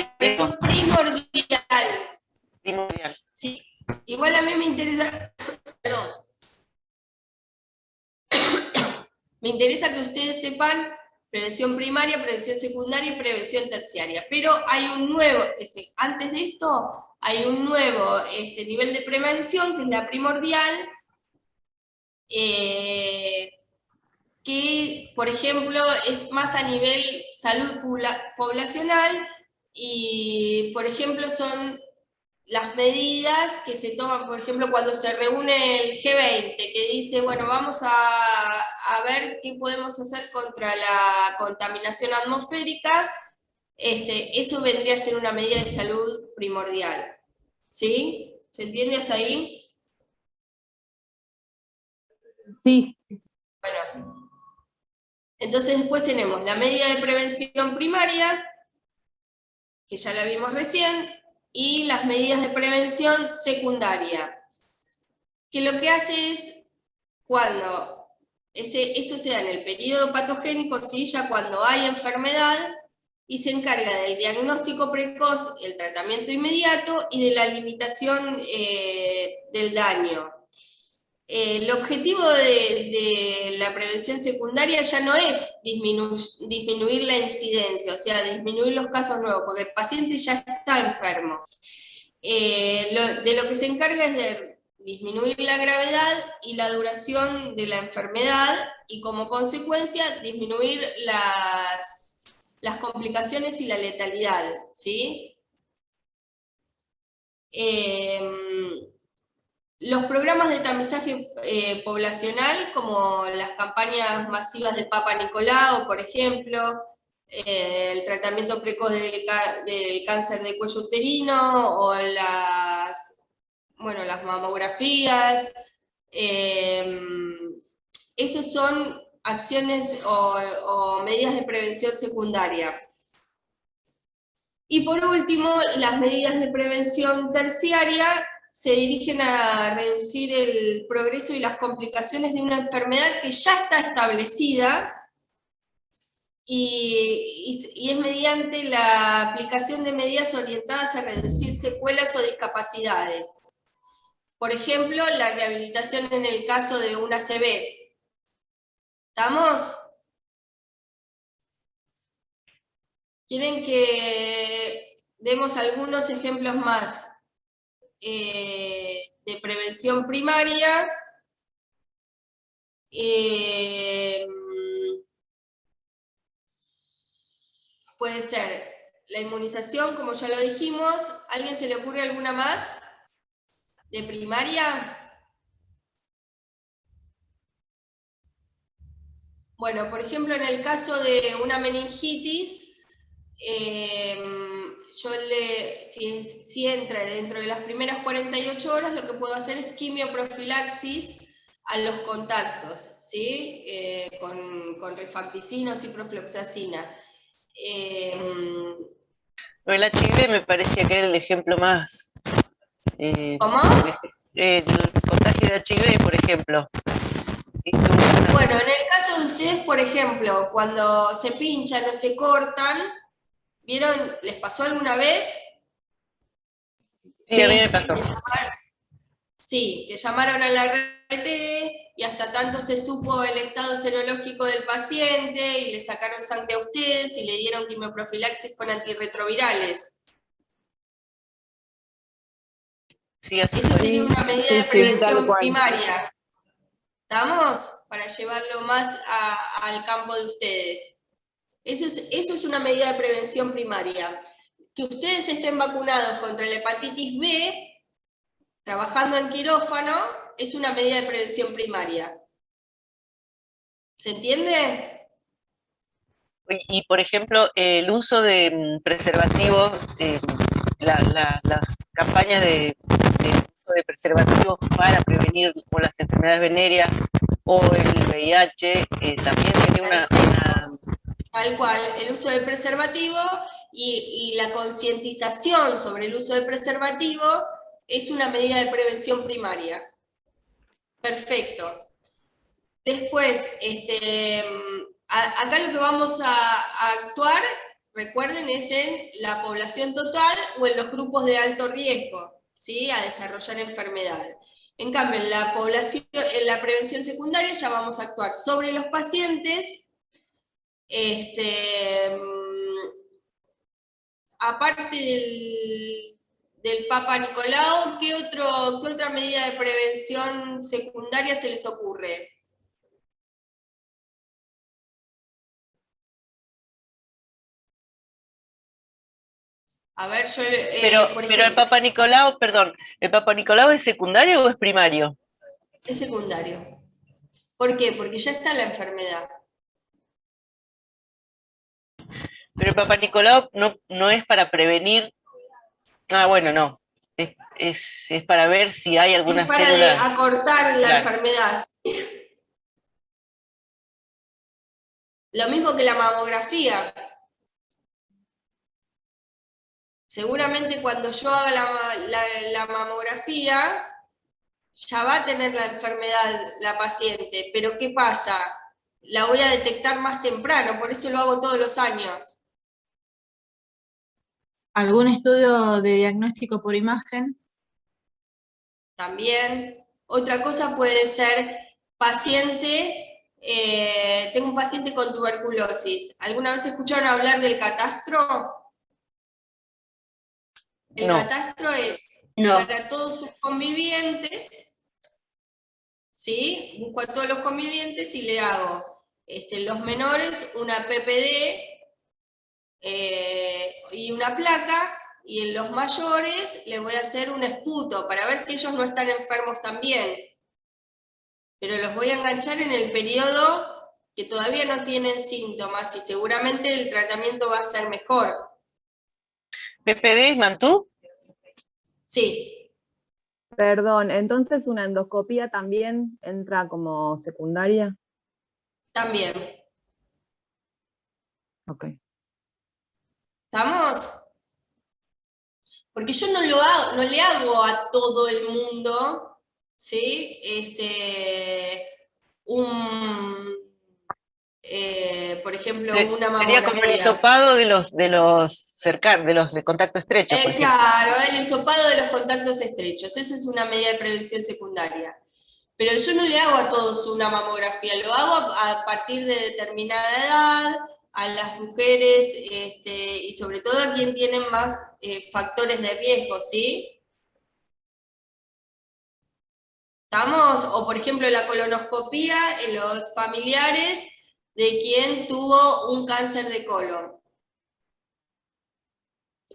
primordial. Sí. Igual a mí me interesa, perdón, me interesa que ustedes sepan prevención primaria, prevención secundaria y prevención terciaria, pero hay un nuevo, antes de esto, hay un nuevo nivel de prevención, que es la primordial, que, por ejemplo, es más a nivel salud poblacional, y, por ejemplo, son las medidas que se toman, por ejemplo, cuando se reúne el G20, que dice, bueno, vamos a ver qué podemos hacer contra la contaminación atmosférica, eso vendría a ser una medida de salud primordial. ¿Sí? ¿Se entiende hasta ahí? Sí. Bueno. Entonces después tenemos la medida de prevención primaria, que ya la vimos recién, y las medidas de prevención secundaria, que lo que hace es, cuando esto se da en el periodo patogénico, ¿sí? Ya cuando hay enfermedad, y se encarga del diagnóstico precoz, el tratamiento inmediato, y de la limitación del daño. El objetivo de la prevención secundaria ya no es disminuir la incidencia, o sea, disminuir los casos nuevos, porque el paciente ya está enfermo. De lo que se encarga es de disminuir la gravedad y la duración de la enfermedad, y como consecuencia disminuir las complicaciones y la letalidad, ¿sí? Los programas de tamizaje poblacional, como las campañas masivas de Papa Nicolau, por ejemplo, el tratamiento precoz del cáncer de cuello uterino, o las mamografías, esos son acciones o medidas de prevención secundaria. Y por último, las medidas de prevención terciaria, se dirigen a reducir el progreso y las complicaciones de una enfermedad que ya está establecida, y es mediante la aplicación de medidas orientadas a reducir secuelas o discapacidades. Por ejemplo, la rehabilitación en el caso de una ACV. ¿Estamos? ¿Quieren que demos algunos ejemplos más de prevención primaria? Puede ser la inmunización, como ya lo dijimos. ¿A alguien se le ocurre alguna más de primaria? Bueno, por ejemplo, en el caso de una meningitis, si entra dentro de las primeras 48 horas, lo que puedo hacer es quimioprofilaxis a los contactos, ¿sí? Con rifampicina o ciprofloxacina. El HIV me parecía que era el ejemplo más... ¿Cómo? El contagio de HIV, por ejemplo. Bueno, en el caso de ustedes, por ejemplo, cuando se pinchan o se cortan, ¿vieron? ¿Les pasó alguna vez? Sí, a mí me pasó. Que llamaron a la RT y hasta tanto se supo el estado serológico del paciente y le sacaron sangre a ustedes y le dieron quimioprofilaxis con antirretrovirales. Sí, así Eso fue. sería una medida de prevención primaria. ¿Estamos? Para llevarlo más al campo de ustedes. Eso es una medida de prevención primaria. Que ustedes estén vacunados contra la hepatitis B, trabajando en quirófano, es una medida de prevención primaria. ¿Se entiende? Y por ejemplo, el uso de preservativos, las campañas de uso de preservativos para prevenir o las enfermedades venéreas o el VIH, también tiene una... Tal cual, el uso del preservativo y la concientización sobre el uso del preservativo es una medida de prevención primaria. Perfecto. Después, acá lo que vamos a actuar, recuerden, es en la población total o en los grupos de alto riesgo, ¿sí? A desarrollar enfermedad. En cambio, en la prevención secundaria ya vamos a actuar sobre los pacientes. Aparte del Papa Nicolau, ¿qué otra medida de prevención secundaria se les ocurre? A ver, yo... pero el Papa Nicolau, perdón, ¿el Papa Nicolau es secundario o es primario? Es secundario. ¿Por qué? Porque ya está la enfermedad. Pero el Papa Nicolau no es para prevenir... Ah, bueno, no. Es para ver si hay alguna célula... Es para acortar la enfermedad. Lo mismo que la mamografía. Seguramente cuando yo haga la mamografía, ya va a tener la enfermedad la paciente, pero ¿qué pasa? La voy a detectar más temprano, por eso lo hago todos los años. ¿Algún estudio de diagnóstico por imagen? También. Otra cosa puede ser paciente, tengo un paciente con tuberculosis. ¿Alguna vez escucharon hablar del catastro? El catastro es para todos sus convivientes, ¿sí? Busco a todos los convivientes y le hago los menores una PPD y una placa, y en los mayores le voy a hacer un esputo para ver si ellos no están enfermos también. Pero los voy a enganchar en el periodo que todavía no tienen síntomas y seguramente el tratamiento va a ser mejor. ¿PPD es Mantú? Sí. Perdón, entonces una endoscopía también entra como secundaria. También. Ok. ¿Estamos? Porque yo no le hago a todo el mundo, ¿sí? Por ejemplo, una mamografía. Sería como el hisopado de los cercanos, de los de contacto estrecho, por ejemplo. Claro, el hisopado de los contactos estrechos, esa es una medida de prevención secundaria. Pero yo no le hago a todos una mamografía, lo hago a partir de determinada edad, a las mujeres, y sobre todo a quien tienen más factores de riesgo, ¿sí? ¿Estamos? O por ejemplo la colonoscopía en los familiares de quien tuvo un cáncer de colon.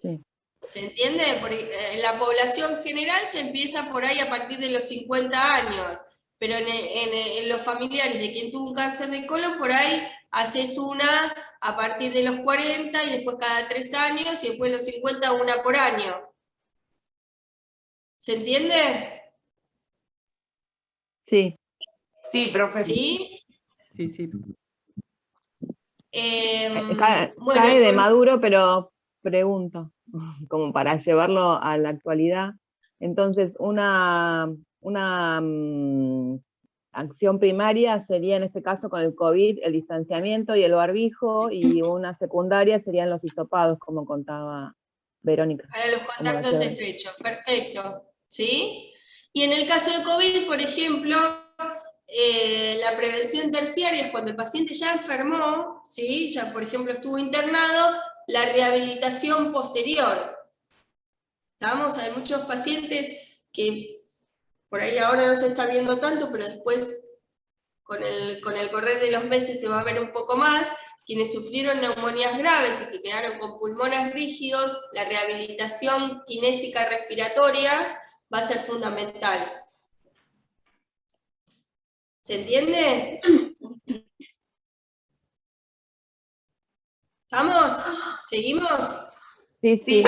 Sí. ¿Se entiende? Porque en la población general se empieza por ahí a partir de los 50 años, pero en los familiares de quien tuvo un cáncer de colon, por ahí haces una a partir de los 40 y después cada 3 años y después los 50 una por año. ¿Se entiende? Sí. Sí, profe. ¿Sí? Sí. Cae de maduro, pero pregunto, como para llevarlo a la actualidad. Entonces, una acción primaria sería en este caso con el COVID, el distanciamiento y el barbijo, y una secundaria serían los hisopados, como contaba Verónica. Para los contactos estrechos, perfecto. ¿Sí? Y en el caso de COVID, por ejemplo, la prevención terciaria es cuando el paciente ya enfermó, ¿sí? Ya por ejemplo estuvo internado, la rehabilitación posterior. ¿Estamos? Hay muchos pacientes que por ahí ahora no se está viendo tanto, pero después con el correr de los meses se va a ver un poco más, quienes sufrieron neumonías graves y que quedaron con pulmones rígidos, la rehabilitación kinésica respiratoria va a ser fundamental. ¿Se entiende? ¿Estamos? ¿Seguimos? Sí.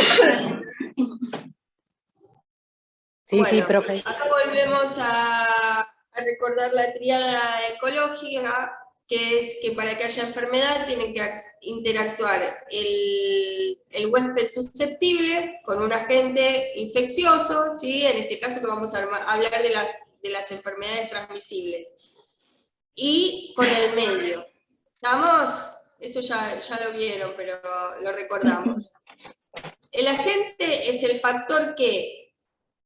Sí, profe. Acá volvemos a recordar la tríada ecológica, que es que para que haya enfermedad tienen que interactuar el huésped susceptible con un agente infeccioso, ¿sí? En este caso que vamos a hablar de las enfermedades transmisibles, y con el medio. ¿Estamos? Esto ya lo vieron, pero lo recordamos. El agente es el factor que,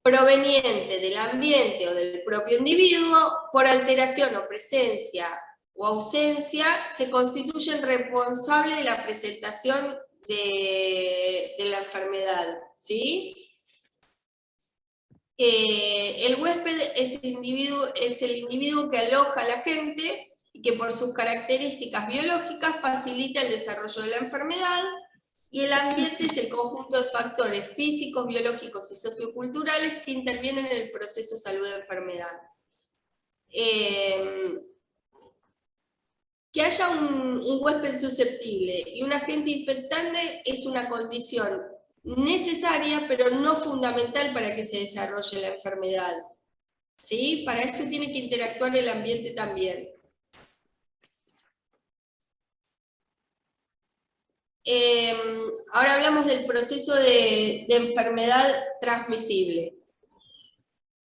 proveniente del ambiente o del propio individuo, por alteración o presencia o ausencia, se constituye el responsable de la presentación de la enfermedad, ¿sí? El huésped es el individuo que aloja a la gente y que por sus características biológicas facilita el desarrollo de la enfermedad, y el ambiente es el conjunto de factores físicos, biológicos y socioculturales que intervienen en el proceso salud-enfermedad. Que haya un huésped susceptible y un agente infectante es una condición necesaria, pero no fundamental para que se desarrolle la enfermedad. ¿Sí? Para esto tiene que interactuar el ambiente también. Ahora hablamos del proceso de enfermedad transmisible.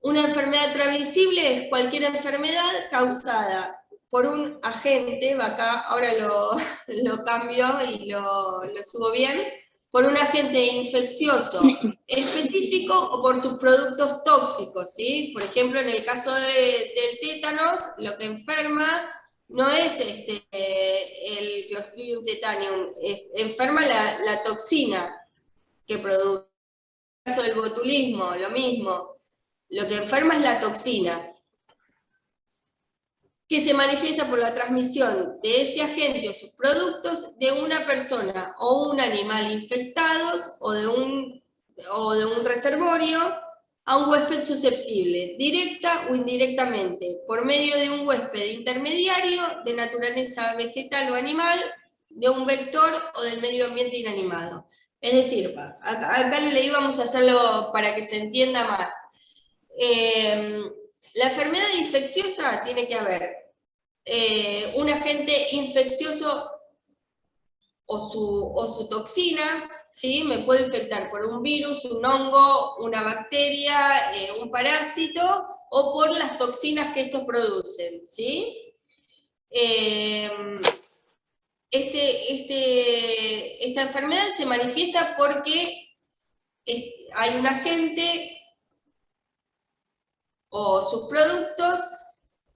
Una enfermedad transmisible es cualquier enfermedad causada por un agente, acá ahora lo cambio y lo subo bien, por un agente infeccioso específico o por sus productos tóxicos, ¿sí? Por ejemplo, en el caso del tétanos, lo que enferma no es el Clostridium tetanium, enferma la toxina que produce. En el caso del botulismo, lo mismo, lo que enferma es la toxina, que se manifiesta por la transmisión de ese agente o sus productos de una persona o un animal infectados o de un reservorio a un huésped susceptible, directa o indirectamente, por medio de un huésped intermediario de naturaleza vegetal o animal, de un vector o del medio ambiente inanimado. Es decir, acá le íbamos a hacerlo para que se entienda más. La enfermedad infecciosa tiene que haber un agente infeccioso o su toxina, ¿sí? Me puedo infectar por un virus, un hongo, una bacteria, un parásito, o por las toxinas que estos producen, ¿sí? Esta enfermedad se manifiesta porque hay un agente o sus productos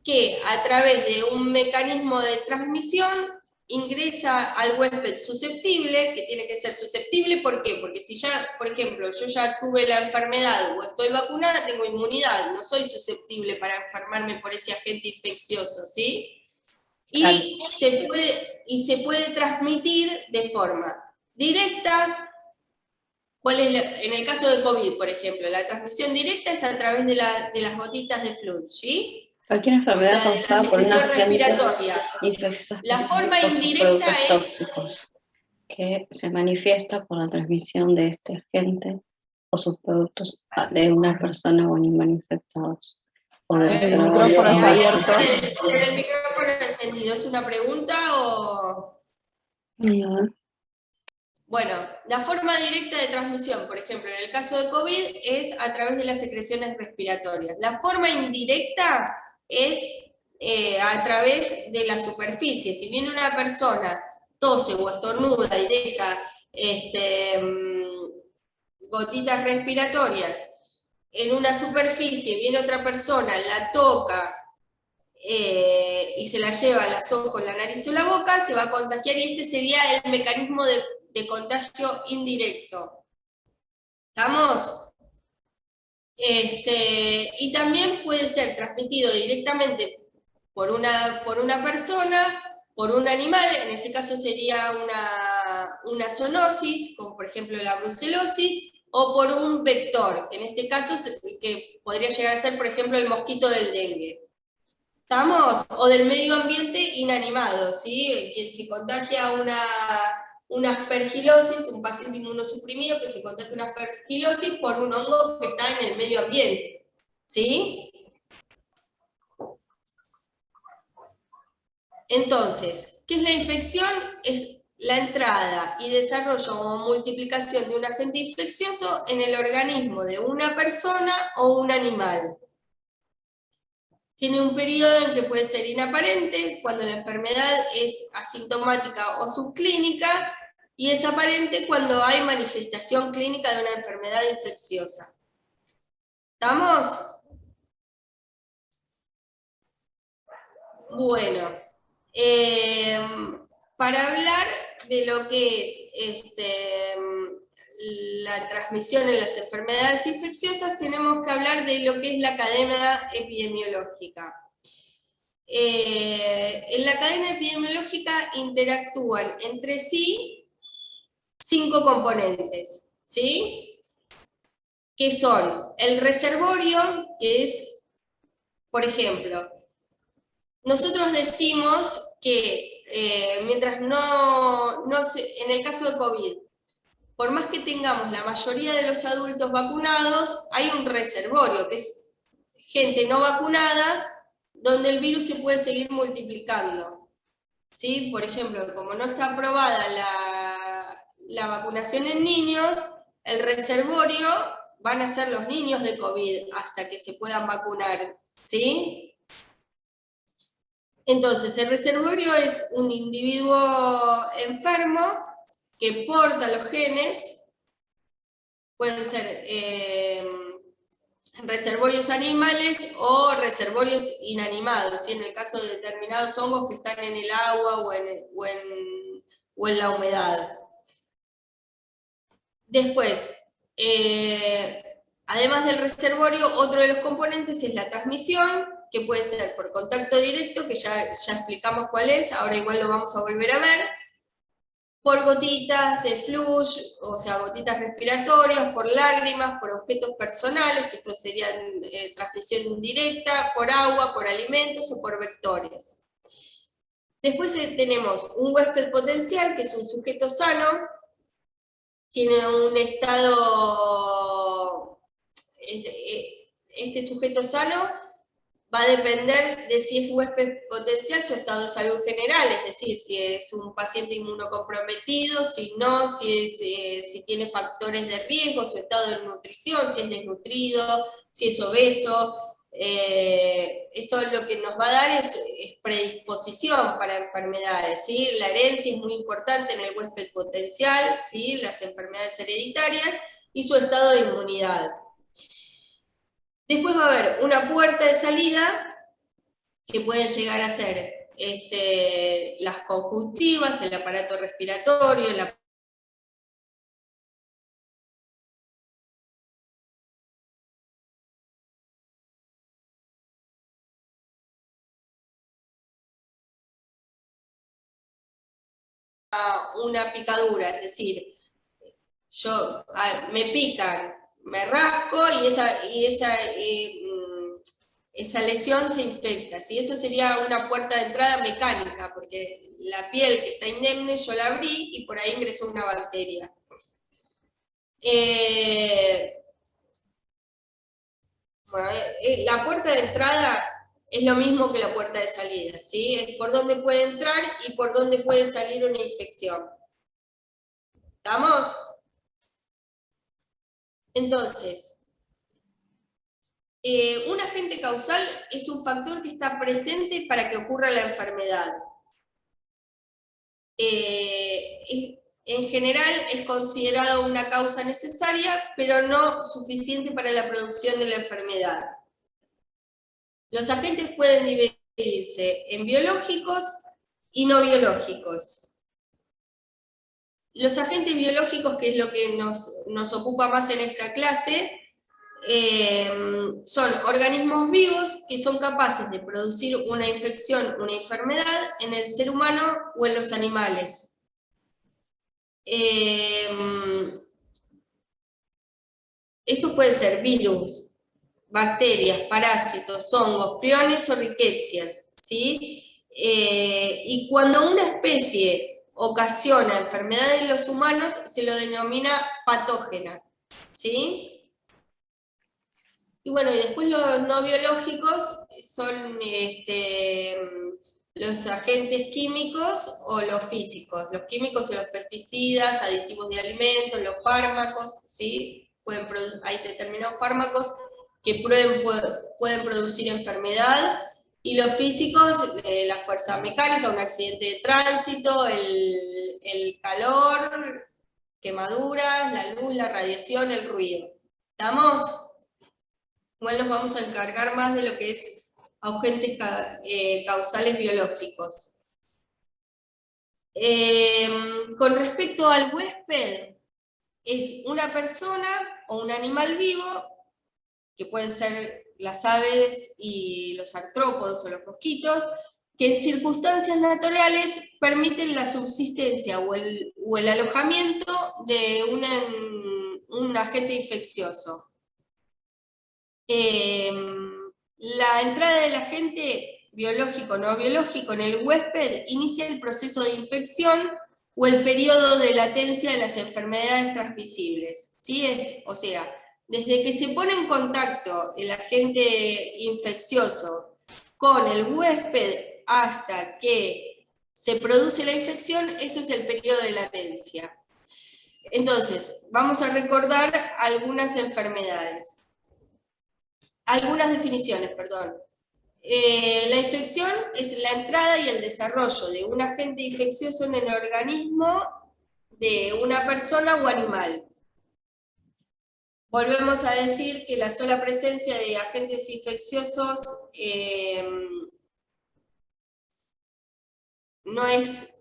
que a través de un mecanismo de transmisión ingresa al huésped susceptible, que tiene que ser susceptible, ¿por qué? Porque si ya, por ejemplo, yo ya tuve la enfermedad o estoy vacunada, tengo inmunidad, no soy susceptible para enfermarme por ese agente infeccioso, ¿sí? Y se puede transmitir de forma directa. ¿Cuál es en el caso de COVID, por ejemplo? La transmisión directa es a través de las gotitas de flujo, ¿sí? Cualquier enfermedad O sea, de la causada por una secreción respiratoria. infecciosa La forma por sus indirecta productos es tóxicos, que se manifiesta por la transmisión de este agente o sus productos de una persona o animal infectados. O de El micrófono está abierto. ¿Con el micrófono encendido es una pregunta o...? Bueno, la forma directa de transmisión, por ejemplo, en el caso de COVID, es a través de las secreciones respiratorias. La forma indirecta es a través de la superficie. Si viene una persona, tose o estornuda y deja gotitas respiratorias en una superficie, viene otra persona, la toca y se la lleva a los ojos, la nariz o la boca, se va a contagiar, y este sería el mecanismo de contagio indirecto. ¿Estamos? Y también puede ser transmitido directamente por una persona, por un animal, en ese caso sería una zoonosis, como por ejemplo la brucelosis, o por un vector, que en este caso que podría llegar a ser, por ejemplo, el mosquito del dengue. ¿Estamos? O del medio ambiente inanimado, ¿sí? Quien se contagia una aspergilosis, un paciente inmunosuprimido que se contagia una aspergilosis por un hongo que está en el medio ambiente, ¿sí? Entonces, ¿qué es la infección? Es la entrada y desarrollo o multiplicación de un agente infeccioso en el organismo de una persona o un animal. Tiene un periodo en que puede ser inaparente, cuando la enfermedad es asintomática o subclínica, y es aparente cuando hay manifestación clínica de una enfermedad infecciosa. ¿Estamos? Bueno, para hablar de lo que es la transmisión en las enfermedades infecciosas, tenemos que hablar de lo que es la cadena epidemiológica. En la cadena epidemiológica interactúan entre sí 5 componentes, ¿sí? Que son el reservorio, que es, por ejemplo, nosotros decimos que mientras en el caso de COVID, por más que tengamos la mayoría de los adultos vacunados, hay un reservorio, que es gente no vacunada, donde el virus se puede seguir multiplicando. ¿Sí? Por ejemplo, como no está aprobada la vacunación en niños, el reservorio van a ser los niños de COVID hasta que se puedan vacunar. ¿Sí? Entonces, el reservorio es un individuo enfermo que porta los genes, pueden ser reservorios animales o reservorios inanimados, ¿sí? En el caso de determinados hongos que están en el agua o en la humedad. Después, además del reservorio, otro de los componentes es la transmisión, que puede ser por contacto directo, que ya explicamos cuál es, ahora igual lo vamos a volver a ver, por gotitas de flush, o sea, gotitas respiratorias, por lágrimas, por objetos personales, que eso sería transmisión indirecta, por agua, por alimentos o por vectores. Después tenemos un huésped potencial, que es un sujeto sano, tiene un estado, este sujeto sano va a depender de si es huésped potencial su estado de salud general, es decir, si es un paciente inmunocomprometido, si no, si tiene factores de riesgo, su estado de nutrición, si es desnutrido, si es obeso. Esto lo que nos va a dar es predisposición para enfermedades, ¿sí? La herencia es muy importante en el huésped potencial, ¿sí? Las enfermedades hereditarias y su estado de inmunidad. Después va a haber una puerta de salida que pueden llegar a ser las conjuntivas, el aparato respiratorio, una picadura, es decir, me pican, me rasco y esa lesión se infecta, ¿sí? Eso sería una puerta de entrada mecánica, porque la piel que está indemne yo la abrí y por ahí ingresó una bacteria. La puerta de entrada es lo mismo que la puerta de salida, ¿sí? Es por donde puede entrar y por donde puede salir una infección. ¿Estamos? Entonces, un agente causal es un factor que está presente para que ocurra la enfermedad. En general es considerado una causa necesaria, pero no suficiente para la producción de la enfermedad. Los agentes pueden dividirse en biológicos y no biológicos. Los agentes biológicos, que es lo que nos ocupa más en esta clase, son organismos vivos que son capaces de producir una infección, una enfermedad en el ser humano o en los animales. Estos pueden ser virus, bacterias, parásitos, hongos, priones o riquecias, ¿sí? Y cuando una especie ocasiona enfermedades en los humanos, se lo denomina patógena, ¿sí? Y bueno, y después los no biológicos son los agentes químicos o los físicos. Los químicos son los pesticidas, aditivos de alimentos, los fármacos, ¿sí? Hay determinados fármacos que pueden producir enfermedad, y los físicos, la fuerza mecánica, un accidente de tránsito, el calor, quemaduras, la luz, la radiación, el ruido. ¿Estamos? Igual nos vamos a encargar más de lo que es agentes causales biológicos. Con respecto al huésped, es una persona o un animal vivo, que pueden ser las aves y los artrópodos o los mosquitos, que en circunstancias naturales permiten la subsistencia o el alojamiento de un agente infeccioso. La entrada del agente biológico o no biológico en el huésped inicia el proceso de infección o el periodo de latencia de las enfermedades transmisibles, ¿sí? O sea, desde que se pone en contacto el agente infeccioso con el huésped hasta que se produce la infección, eso es el periodo de latencia. Entonces, vamos a recordar algunas enfermedades. Algunas definiciones, perdón. La infección es la entrada y el desarrollo de un agente infeccioso en el organismo de una persona o animal. Volvemos a decir que la sola presencia de agentes infecciosos no es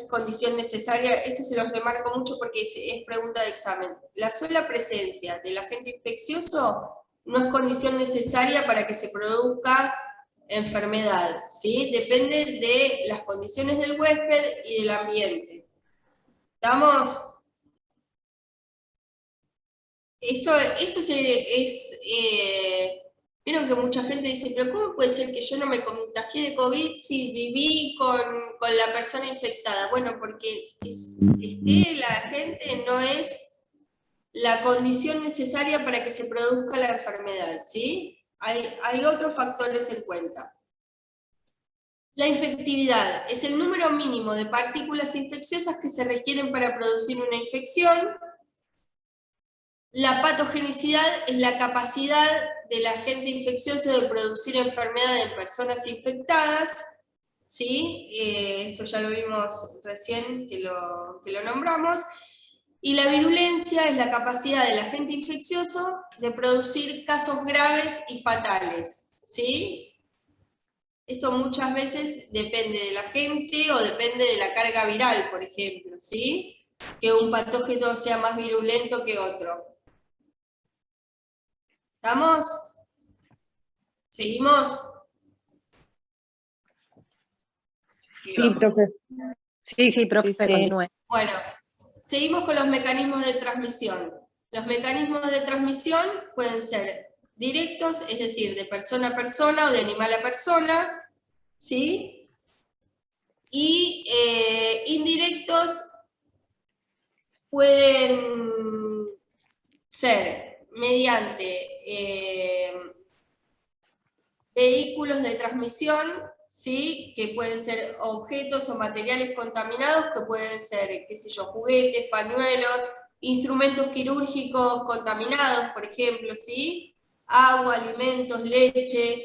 condición necesaria. Esto se los remarco mucho porque es pregunta de examen. La sola presencia del agente infeccioso no es condición necesaria para que se produzca enfermedad, ¿sí? Depende de las condiciones del huésped y del ambiente. ¿Estamos? Esto vieron que mucha gente dice, pero ¿cómo puede ser que yo no me contagié de COVID si viví con la persona infectada? Bueno, porque la agente no es la condición necesaria para que se produzca la enfermedad, ¿sí? hay otros factores en cuenta. La infectividad es el número mínimo de partículas infecciosas que se requieren para producir una infección. La patogenicidad es la capacidad del agente infeccioso de producir enfermedad en personas infectadas, ¿sí? Esto ya lo vimos recién que lo nombramos. Y la virulencia es la capacidad del agente infeccioso de producir casos graves y fatales, ¿sí? Esto muchas veces depende del agente o depende de la carga viral, por ejemplo, ¿sí? Que un patógeno sea más virulento que otro. ¿Estamos? ¿Seguimos? Sí, profe. Sí, profe, continúe. Bueno, seguimos con los mecanismos de transmisión. Los mecanismos de transmisión pueden ser directos, es decir, de persona a persona o de animal a persona, ¿sí? Y indirectos pueden ser mediante vehículos de transmisión, ¿sí? Que pueden ser objetos o materiales contaminados, que pueden ser, qué sé yo, juguetes, pañuelos, instrumentos quirúrgicos contaminados, por ejemplo, ¿sí? Agua, alimentos, leche.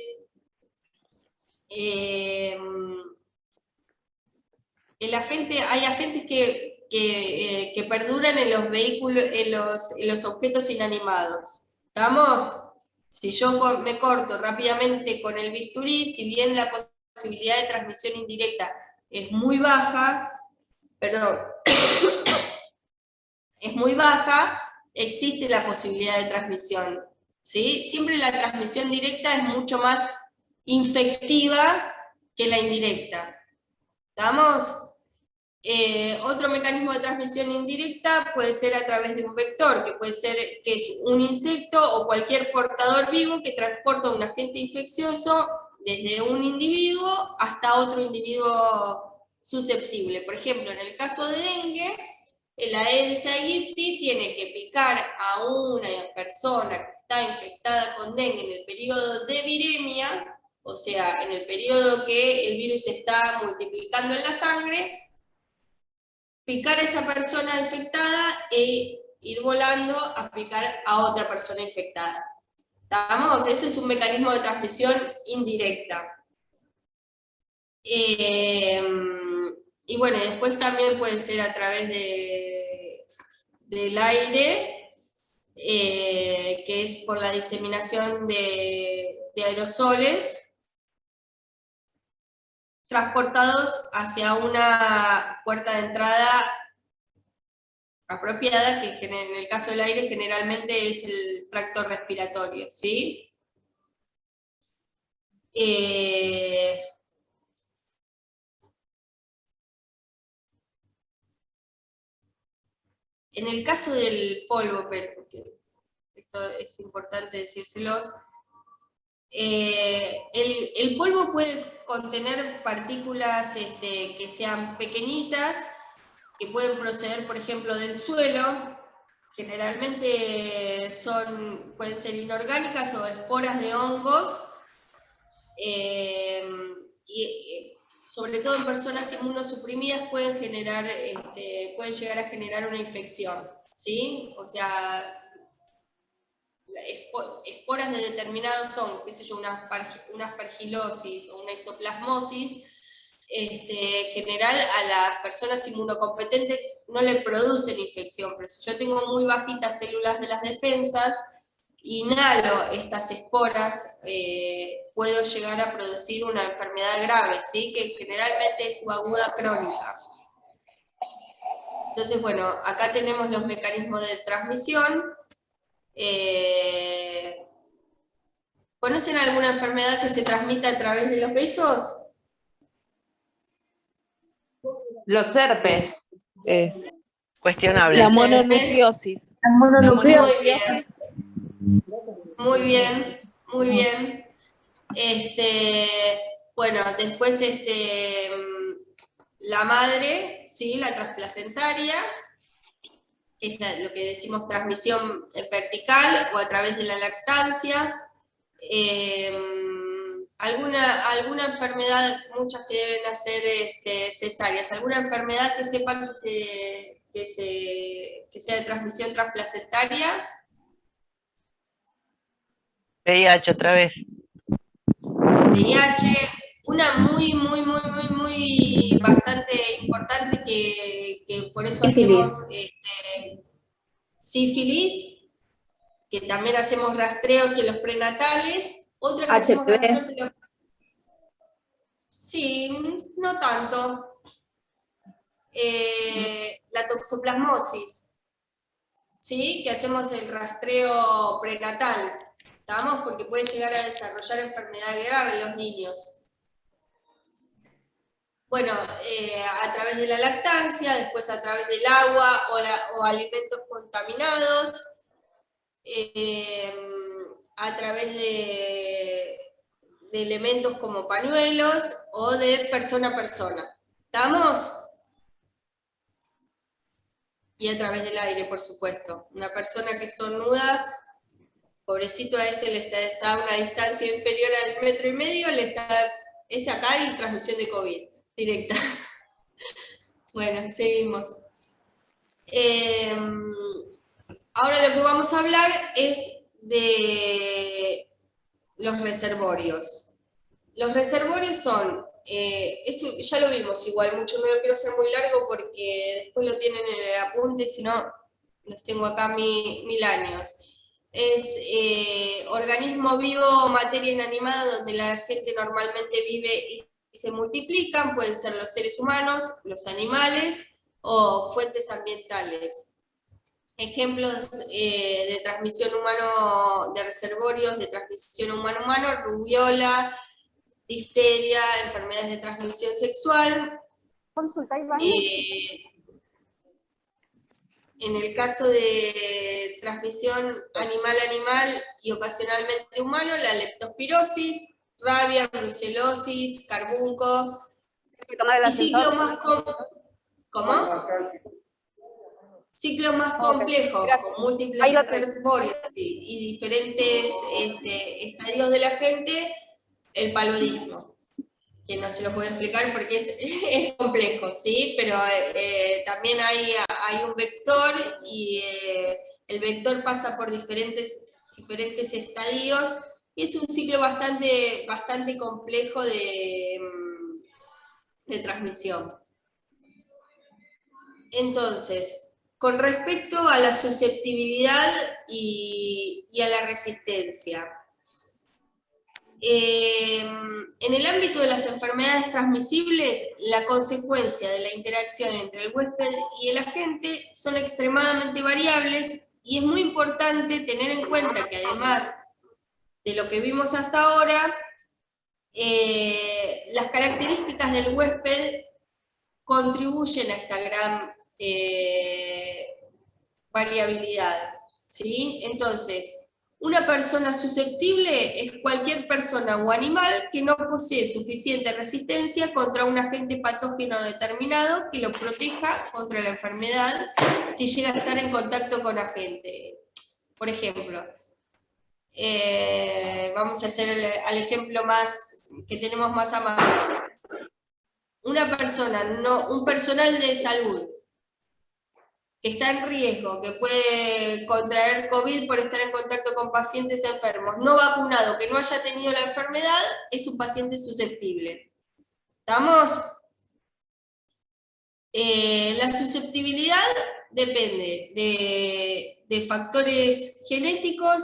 Hay agentes que perduran en los vehículos, en los objetos inanimados. ¿Estamos? Si yo me corto rápidamente con el bisturí, si bien la posibilidad de transmisión indirecta es muy baja, es muy baja, existe la posibilidad de transmisión, ¿sí? Siempre la transmisión directa es mucho más infectiva que la indirecta. ¿Estamos? Otro mecanismo de transmisión indirecta puede ser a través de un vector, que es un insecto o cualquier portador vivo que transporta un agente infeccioso desde un individuo hasta otro individuo susceptible. Por ejemplo, en el caso de dengue, el Aedes aegypti tiene que picar a una persona que está infectada con dengue en el periodo de viremia, o sea, en el periodo que el virus está multiplicando en la sangre, picar a esa persona infectada e ir volando a picar a otra persona infectada. ¿Estamos? Ese es un mecanismo de transmisión indirecta. Y bueno, después también puede ser a través del aire, que es por la diseminación de aerosoles transportados hacia una puerta de entrada apropiada, que en el caso del aire generalmente es el tracto respiratorio, ¿sí? En el caso del polvo, porque esto es importante decírselos, el polvo puede contener partículas que sean pequeñitas, que pueden proceder, por ejemplo, del suelo. Generalmente pueden ser inorgánicas o esporas de hongos, y sobre todo en personas inmunosuprimidas pueden llegar a generar una infección, ¿sí? O sea, esporas de determinados hongos, qué sé yo, una aspergilosis o una histoplasmosis, general a las personas inmunocompetentes no le producen infección, pero si yo tengo muy bajitas células de las defensas, inhalo estas esporas, puedo llegar a producir una enfermedad grave, ¿sí? Que generalmente es subaguda crónica. Entonces, bueno, acá tenemos los mecanismos de transmisión. ¿Conocen alguna enfermedad que se transmita a través de los besos? Los herpes. Es cuestionable. La mononucleosis. Muy bien, muy bien. Bueno, después la madre, ¿sí? La transplacentaria, es lo que decimos transmisión vertical o a través de la lactancia. alguna enfermedad, muchas que deben hacer cesáreas, alguna enfermedad que sepan que sea de transmisión transplacentaria. VIH otra vez. VIH, una muy bastante importante que por eso hacemos sífilis, que también hacemos rastreos en los prenatales. Otra que hacemos rastreos en los... Sí, no tanto. La toxoplasmosis, ¿sí? Que hacemos el rastreo prenatal. ¿Estamos? Porque puede llegar a desarrollar enfermedad grave en los niños. Bueno, a través de la lactancia, después a través del agua o alimentos contaminados, a través de elementos como pañuelos o de persona a persona. ¿Estamos? Y a través del aire, por supuesto. Una persona que estornuda, pobrecito a le está a una distancia inferior al 1,5 metros, acá hay transmisión de COVID directa. Bueno, seguimos. Ahora lo que vamos a hablar es de los reservorios. Los reservorios son, esto ya lo vimos igual, mucho no lo quiero hacer muy largo porque después lo tienen en el apunte, si no, los tengo acá 1000 años. Es organismo vivo, materia inanimada, donde la gente normalmente vive y se multiplican, pueden ser los seres humanos, los animales o fuentes ambientales. Ejemplos de transmisión humano, de reservorios de transmisión humano-humano, rubiola, difteria, enfermedades de transmisión sexual. Consulta, Iván. En el caso de transmisión animal-animal y ocasionalmente humano, la leptospirosis, rabia, brucelosis, carbunco, y ciclo más ciclo más complejo, con múltiples reservorios y diferentes estadios de la gente, el paludismo, que no se lo puedo explicar porque es complejo, ¿sí? Pero también hay un vector y el vector pasa por diferentes estadios y es un ciclo bastante complejo de transmisión. Entonces, con respecto a la susceptibilidad y a la resistencia, en el ámbito de las enfermedades transmisibles, la consecuencia de la interacción entre el huésped y el agente son extremadamente variables y es muy importante tener en cuenta que además de lo que vimos hasta ahora, las características del huésped contribuyen a esta gran variabilidad, ¿sí? Entonces, una persona susceptible es cualquier persona o animal que no posee suficiente resistencia contra un agente patógeno determinado que lo proteja contra la enfermedad si llega a estar en contacto con agente. Por ejemplo, vamos a hacer el ejemplo que tenemos más a mano. Una persona, un personal de salud que está en riesgo, que puede contraer COVID por estar en contacto con pacientes enfermos, no vacunado, que no haya tenido la enfermedad, es un paciente susceptible. ¿Estamos? La susceptibilidad depende de factores genéticos,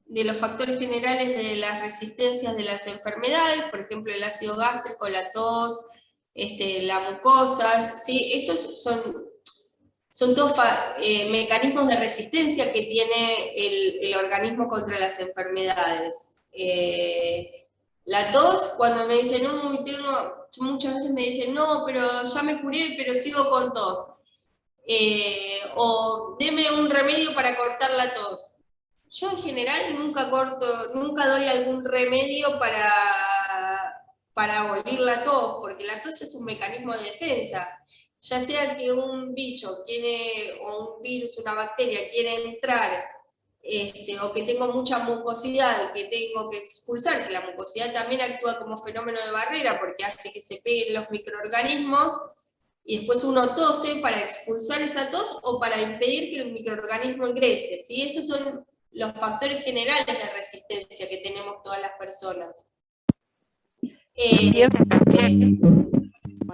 de los factores generales de las resistencias de las enfermedades, por ejemplo el ácido gástrico, la tos, la mucosa, ¿sí? Estos son todos mecanismos de resistencia que tiene el organismo contra las enfermedades. La tos, cuando me dicen, muchas veces me dicen, no, pero ya me curé, pero sigo con tos. O deme un remedio para cortar la tos. Yo en general nunca doy algún remedio para abolir la tos, porque la tos es un mecanismo de defensa. Ya sea que un bicho o un virus, una bacteria quiere entrar o que tengo mucha mucosidad, que tengo que expulsar, que la mucosidad también actúa como fenómeno de barrera porque hace que se peguen los microorganismos, y después uno tose para expulsar esa tos o para impedir que el microorganismo ingrese, ¿sí? Esos son los factores generales de resistencia que tenemos todas las personas. Con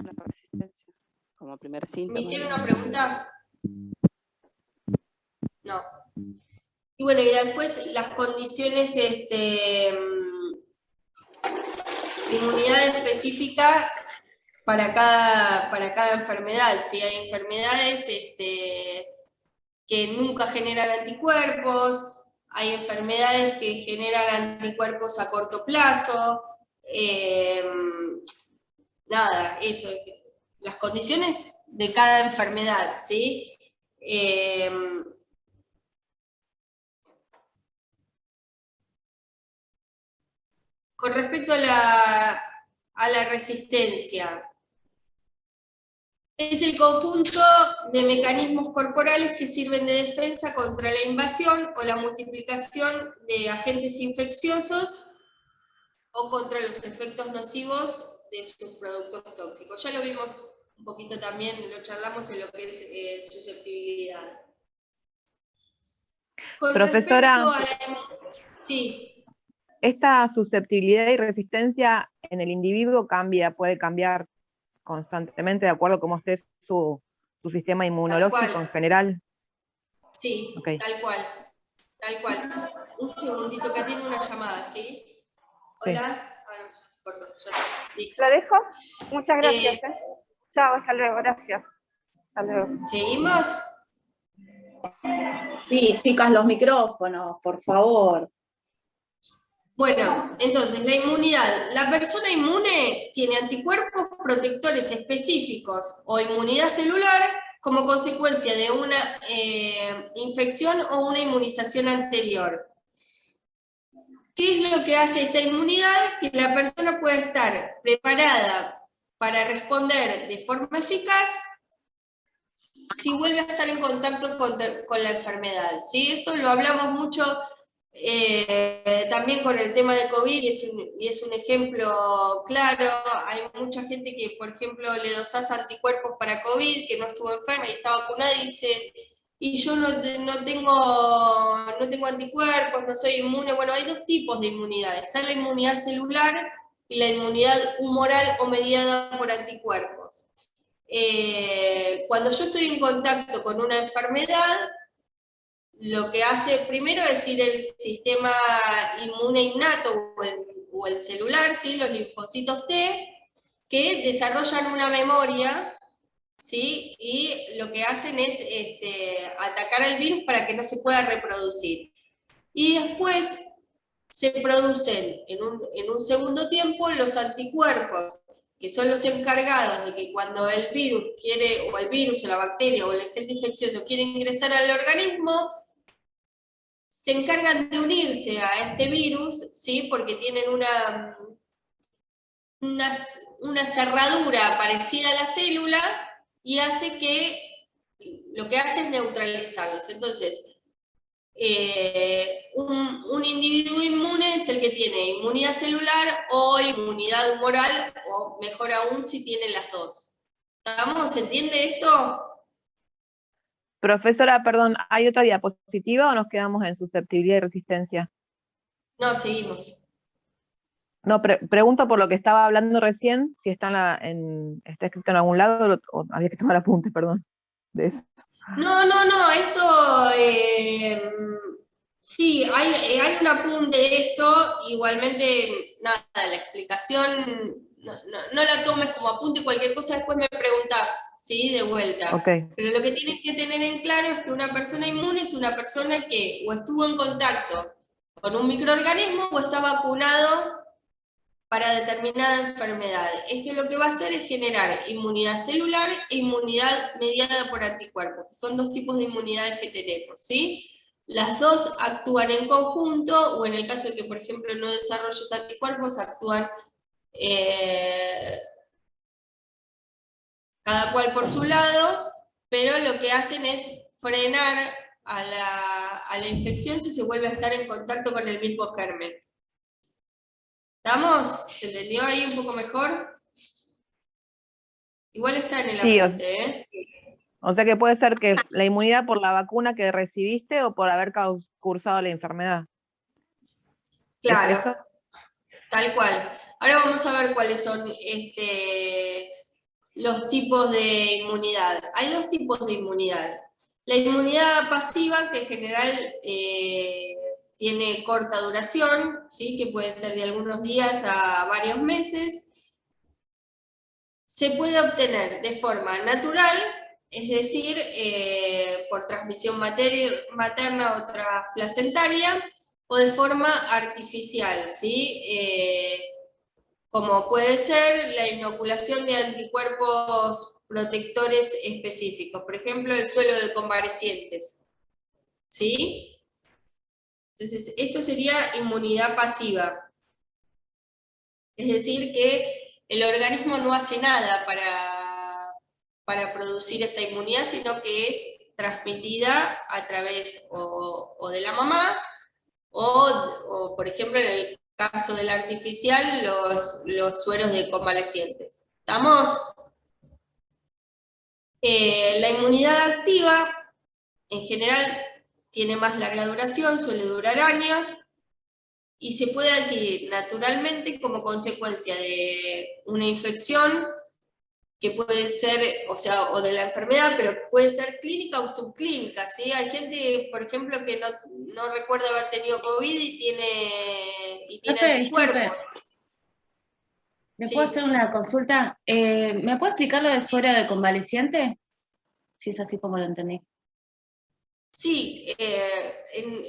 la resistencia, como primer síntoma. ¿Me hicieron una pregunta? No. Y bueno, y después las condiciones de inmunidad específica para cada enfermedad. Si hay enfermedades que nunca generan anticuerpos, hay enfermedades que generan anticuerpos a corto plazo, nada, eso, las condiciones de cada enfermedad, ¿sí? Con respecto a la resistencia, es el conjunto de mecanismos corporales que sirven de defensa contra la invasión o la multiplicación de agentes infecciosos o contra los efectos nocivos de sus productos tóxicos. Ya lo vimos un poquito también, lo charlamos en lo que es susceptibilidad. Con Profesora, sí. ¿Esta susceptibilidad y resistencia en el individuo puede cambiar constantemente de acuerdo a cómo esté su sistema inmunológico en general? Sí, okay. Tal cual. Un segundito que atiendo una llamada, ¿sí? Hola. Se cortó, ya está. Listo. ¿Lo dejo? Muchas gracias. Chao, hasta luego, gracias. Hasta luego. ¿Seguimos? Sí, chicas, los micrófonos, por favor. Bueno, entonces la inmunidad. La persona inmune tiene anticuerpos protectores específicos o inmunidad celular como consecuencia de una infección o una inmunización anterior. ¿Qué es lo que hace esta inmunidad? Que la persona pueda estar preparada para responder de forma eficaz si vuelve a estar en contacto con la enfermedad, ¿sí? Esto lo hablamos mucho también con el tema de COVID y es un ejemplo claro. Hay mucha gente que, por ejemplo, le dosas anticuerpos para COVID, que no estuvo enferma y está vacunada y dice, y yo no tengo anticuerpos, no soy inmune. Bueno, hay dos tipos de inmunidad. Está la inmunidad celular y la inmunidad humoral o mediada por anticuerpos. Cuando yo estoy en contacto con una enfermedad, lo que hace primero es ir el sistema inmune innato o el celular, ¿sí? Los linfocitos T, que desarrollan una memoria, ¿sí? Y lo que hacen es atacar al virus para que no se pueda reproducir. Y después se producen en un segundo tiempo los anticuerpos, que son los encargados de que cuando el virus quiere, o el virus, o la bacteria, o el agente infeccioso quiere ingresar al organismo, se encargan de unirse a este virus, ¿sí? Porque tienen una cerradura parecida a la célula y hace que, lo que hace es neutralizarlos. Entonces, un individuo inmune es el que tiene inmunidad celular o inmunidad humoral, o mejor aún si tiene las dos. ¿Estamos? ¿Se entiende esto? Profesora, perdón, ¿hay otra diapositiva o nos quedamos en susceptibilidad y resistencia? No, seguimos. No, pregunto por lo que estaba hablando recién, si está está escrito en algún lado, o había que tomar apunte, perdón, de eso. No, esto, sí, hay un apunte de esto, igualmente, nada, la explicación, no la tomes como apunte, cualquier cosa después me preguntás, ¿sí? De vuelta. Okay. Pero lo que tienes que tener en claro es que una persona inmune es una persona que o estuvo en contacto con un microorganismo o está vacunado para determinada enfermedad. Esto lo que va a hacer es generar inmunidad celular e inmunidad mediada por anticuerpos, que son dos tipos de inmunidades que tenemos, ¿sí? Las dos actúan en conjunto, o en el caso de que, por ejemplo, no desarrolles anticuerpos, actúan cada cual por su lado, pero lo que hacen es frenar a la infección si se vuelve a estar en contacto con el mismo germen. ¿Estamos? ¿Se entendió ahí un poco mejor? Igual está en el apunte, ¿eh? O sea que puede ser que la inmunidad por la vacuna que recibiste o por haber cursado la enfermedad. Claro, ¿Es eso? tal cual. Ahora vamos a ver cuáles son los tipos de inmunidad. Hay dos tipos de inmunidad. La inmunidad pasiva, que en general tiene corta duración, ¿sí? Que puede ser de algunos días a varios meses, se puede obtener de forma natural, es decir, por transmisión materna o transplacentaria, o de forma artificial, ¿sí? Como puede ser la inoculación de anticuerpos protectores específicos, por ejemplo, el suelo de convalecientes, ¿sí? Entonces, esto sería inmunidad pasiva. Es decir, que el organismo no hace nada para producir esta inmunidad, sino que es transmitida a través o de la mamá, o por ejemplo, en el caso del artificial, los sueros de convalecientes. ¿Estamos? La inmunidad activa, en general, tiene más larga duración, suele durar años, y se puede adquirir naturalmente como consecuencia de una infección, que puede ser, o de la enfermedad, pero puede ser clínica o subclínica, ¿sí? Hay gente, por ejemplo, que no recuerda haber tenido COVID y tiene anticuerpos. Disculpe. ¿Le puedo hacer una consulta? ¿Me puede explicar lo de suero de convaleciente? Si es así como lo entendí. Sí,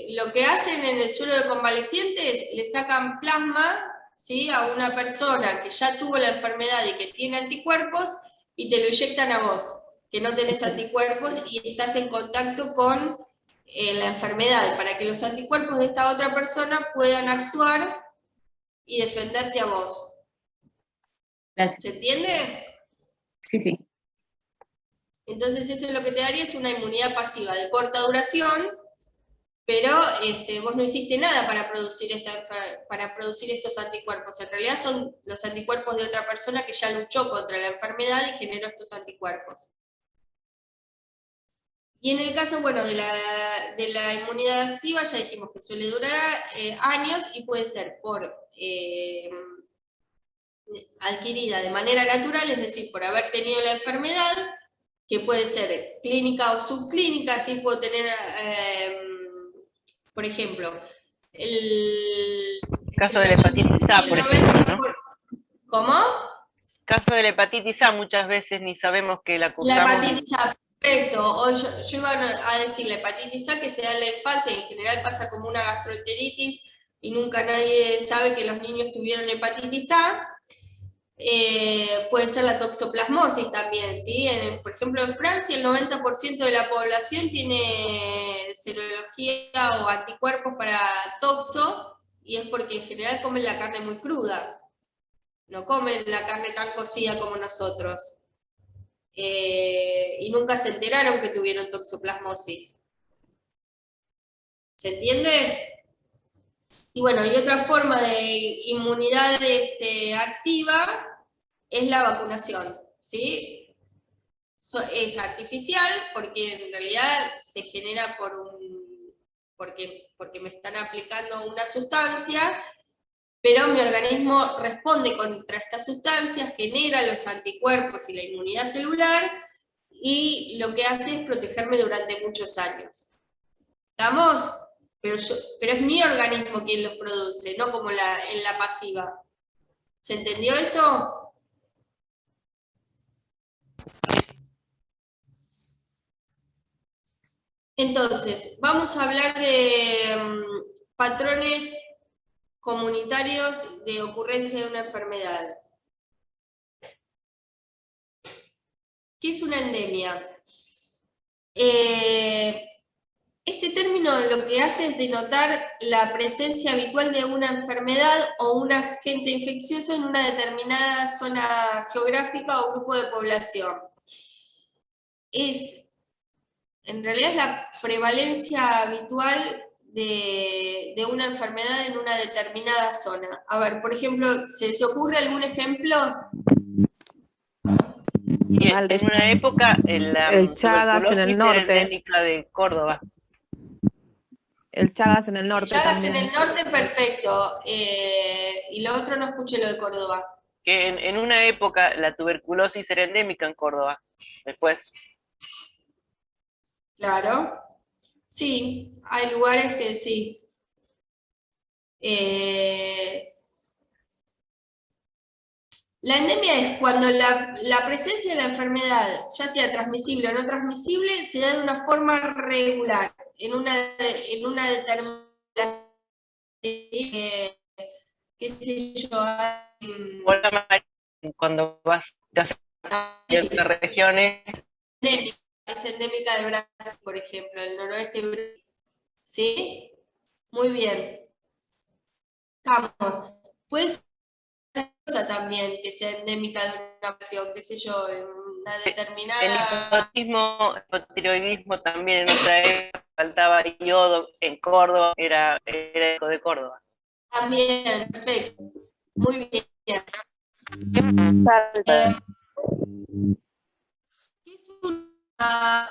lo que hacen en el suero de convalecientes, le sacan plasma, ¿sí? A una persona que ya tuvo la enfermedad y que tiene anticuerpos, y te lo inyectan a vos, que no tenés anticuerpos y estás en contacto con la enfermedad, para que los anticuerpos de esta otra persona puedan actuar y defenderte a vos. Gracias. ¿Se entiende? Sí, sí. Entonces eso es lo que te daría, es una inmunidad pasiva de corta duración, pero vos no hiciste nada para producir estos anticuerpos. En realidad son los anticuerpos de otra persona que ya luchó contra la enfermedad y generó estos anticuerpos. Y en el caso, bueno, de la inmunidad activa, ya dijimos que suele durar años y puede ser adquirida de manera natural, es decir, por haber tenido la enfermedad, que puede ser clínica o subclínica. Así puedo tener, por ejemplo, el caso de la hepatitis A, por ejemplo, ¿no? ¿Cómo? Caso de la hepatitis A, muchas veces ni sabemos que la cursamos. La hepatitis A, perfecto. Hoy yo iba a decir la hepatitis A, que se da en la infancia y en general pasa como una gastroenteritis y nunca nadie sabe que los niños tuvieron hepatitis A. Puede ser la toxoplasmosis también, ¿sí? Por ejemplo, en Francia el 90% de la población tiene serología o anticuerpos para toxo, y es porque en general comen la carne muy cruda, no comen la carne tan cocida como nosotros. Y nunca se enteraron que tuvieron toxoplasmosis. ¿Se entiende? Y bueno, y otra forma de inmunidad activa es la vacunación, ¿sí? Es artificial porque en realidad se genera porque me están aplicando una sustancia, pero mi organismo responde contra esta sustancia, genera los anticuerpos y la inmunidad celular, y lo que hace es protegerme durante muchos años. ¿Estamos? Pero es mi organismo quien los produce, no como en la pasiva. ¿Se entendió eso? Entonces, vamos a hablar de patrones comunitarios de ocurrencia de una enfermedad. ¿Qué es una endemia? Este término lo que hace es denotar la presencia habitual de una enfermedad o un agente infeccioso en una determinada zona geográfica o grupo de población. Es En realidad es la prevalencia habitual de una enfermedad en una determinada zona. A ver, por ejemplo, ¿se les ocurre algún ejemplo? Y en una época El Chagas en el norte. era endémica de Córdoba. El Chagas en el norte Chagas también. en el norte, perfecto. Y lo otro no escuché lo de Córdoba. Que en una época la tuberculosis era endémica en Córdoba. Después. Claro. Sí, hay lugares que sí. La endemia es cuando la presencia de la enfermedad, ya sea transmisible o no transmisible, se da de una forma regular, en una determinada, qué sé yo, Hola, María, cuando vas a ciertas regiones. Es endémica de Brasil, por ejemplo, el noroeste de Brasil. ¿Sí? Muy bien. Estamos. Puede ser una cosa también que sea endémica de una nación, qué sé yo, en una determinada... El hipotiroidismo también en otra época, faltaba yodo en Córdoba, era eco de Córdoba. También, perfecto. Muy bien. ¿Qué es una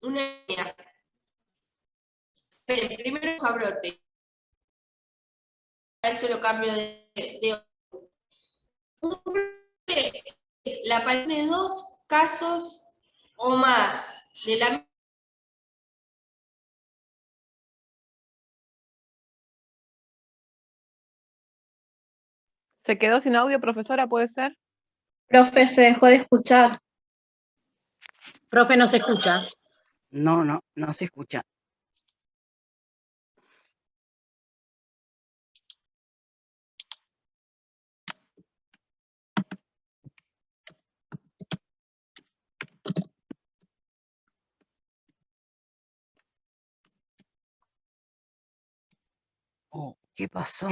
anemia? Esperen, primero a brote. Esto lo cambio de un brote es la aparición de 2 casos o más de la ¿Se quedó sin audio, profesora? ¿Puede ser? Profe, se dejó de escuchar. Profe, no se escucha. No, no se escucha. Oh, ¿qué pasó?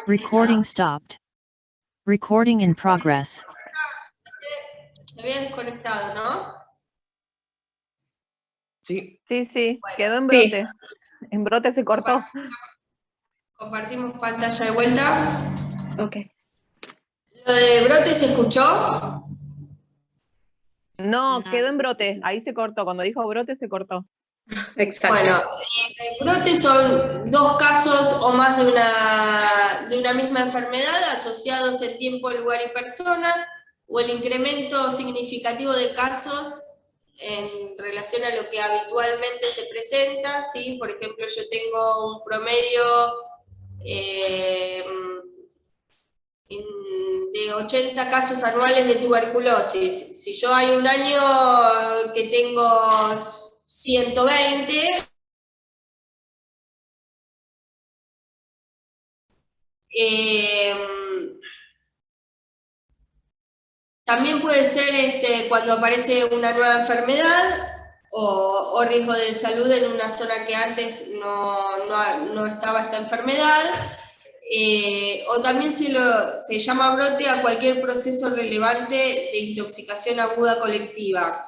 Recording stopped. Recording in progress. Se había desconectado, ¿no? Sí. Sí, Bueno, quedó en brote. En brote se cortó. Compartimos pantalla de vuelta. Ok. ¿Lo de brote se escuchó? No, quedó en brote. Ahí se cortó. Cuando dijo brote se cortó. Exacto. Bueno, brotes son 2 casos o más de una misma enfermedad asociados en tiempo, lugar y persona, o el incremento significativo de casos en relación a lo que habitualmente se presenta, ¿sí? Por ejemplo, yo tengo un promedio de 80 casos anuales de tuberculosis. Si yo hay un año que tengo 120, también puede ser cuando aparece una nueva enfermedad o riesgo de salud en una zona que antes no estaba esta enfermedad, o también se llama brote a cualquier proceso relevante de intoxicación aguda colectiva,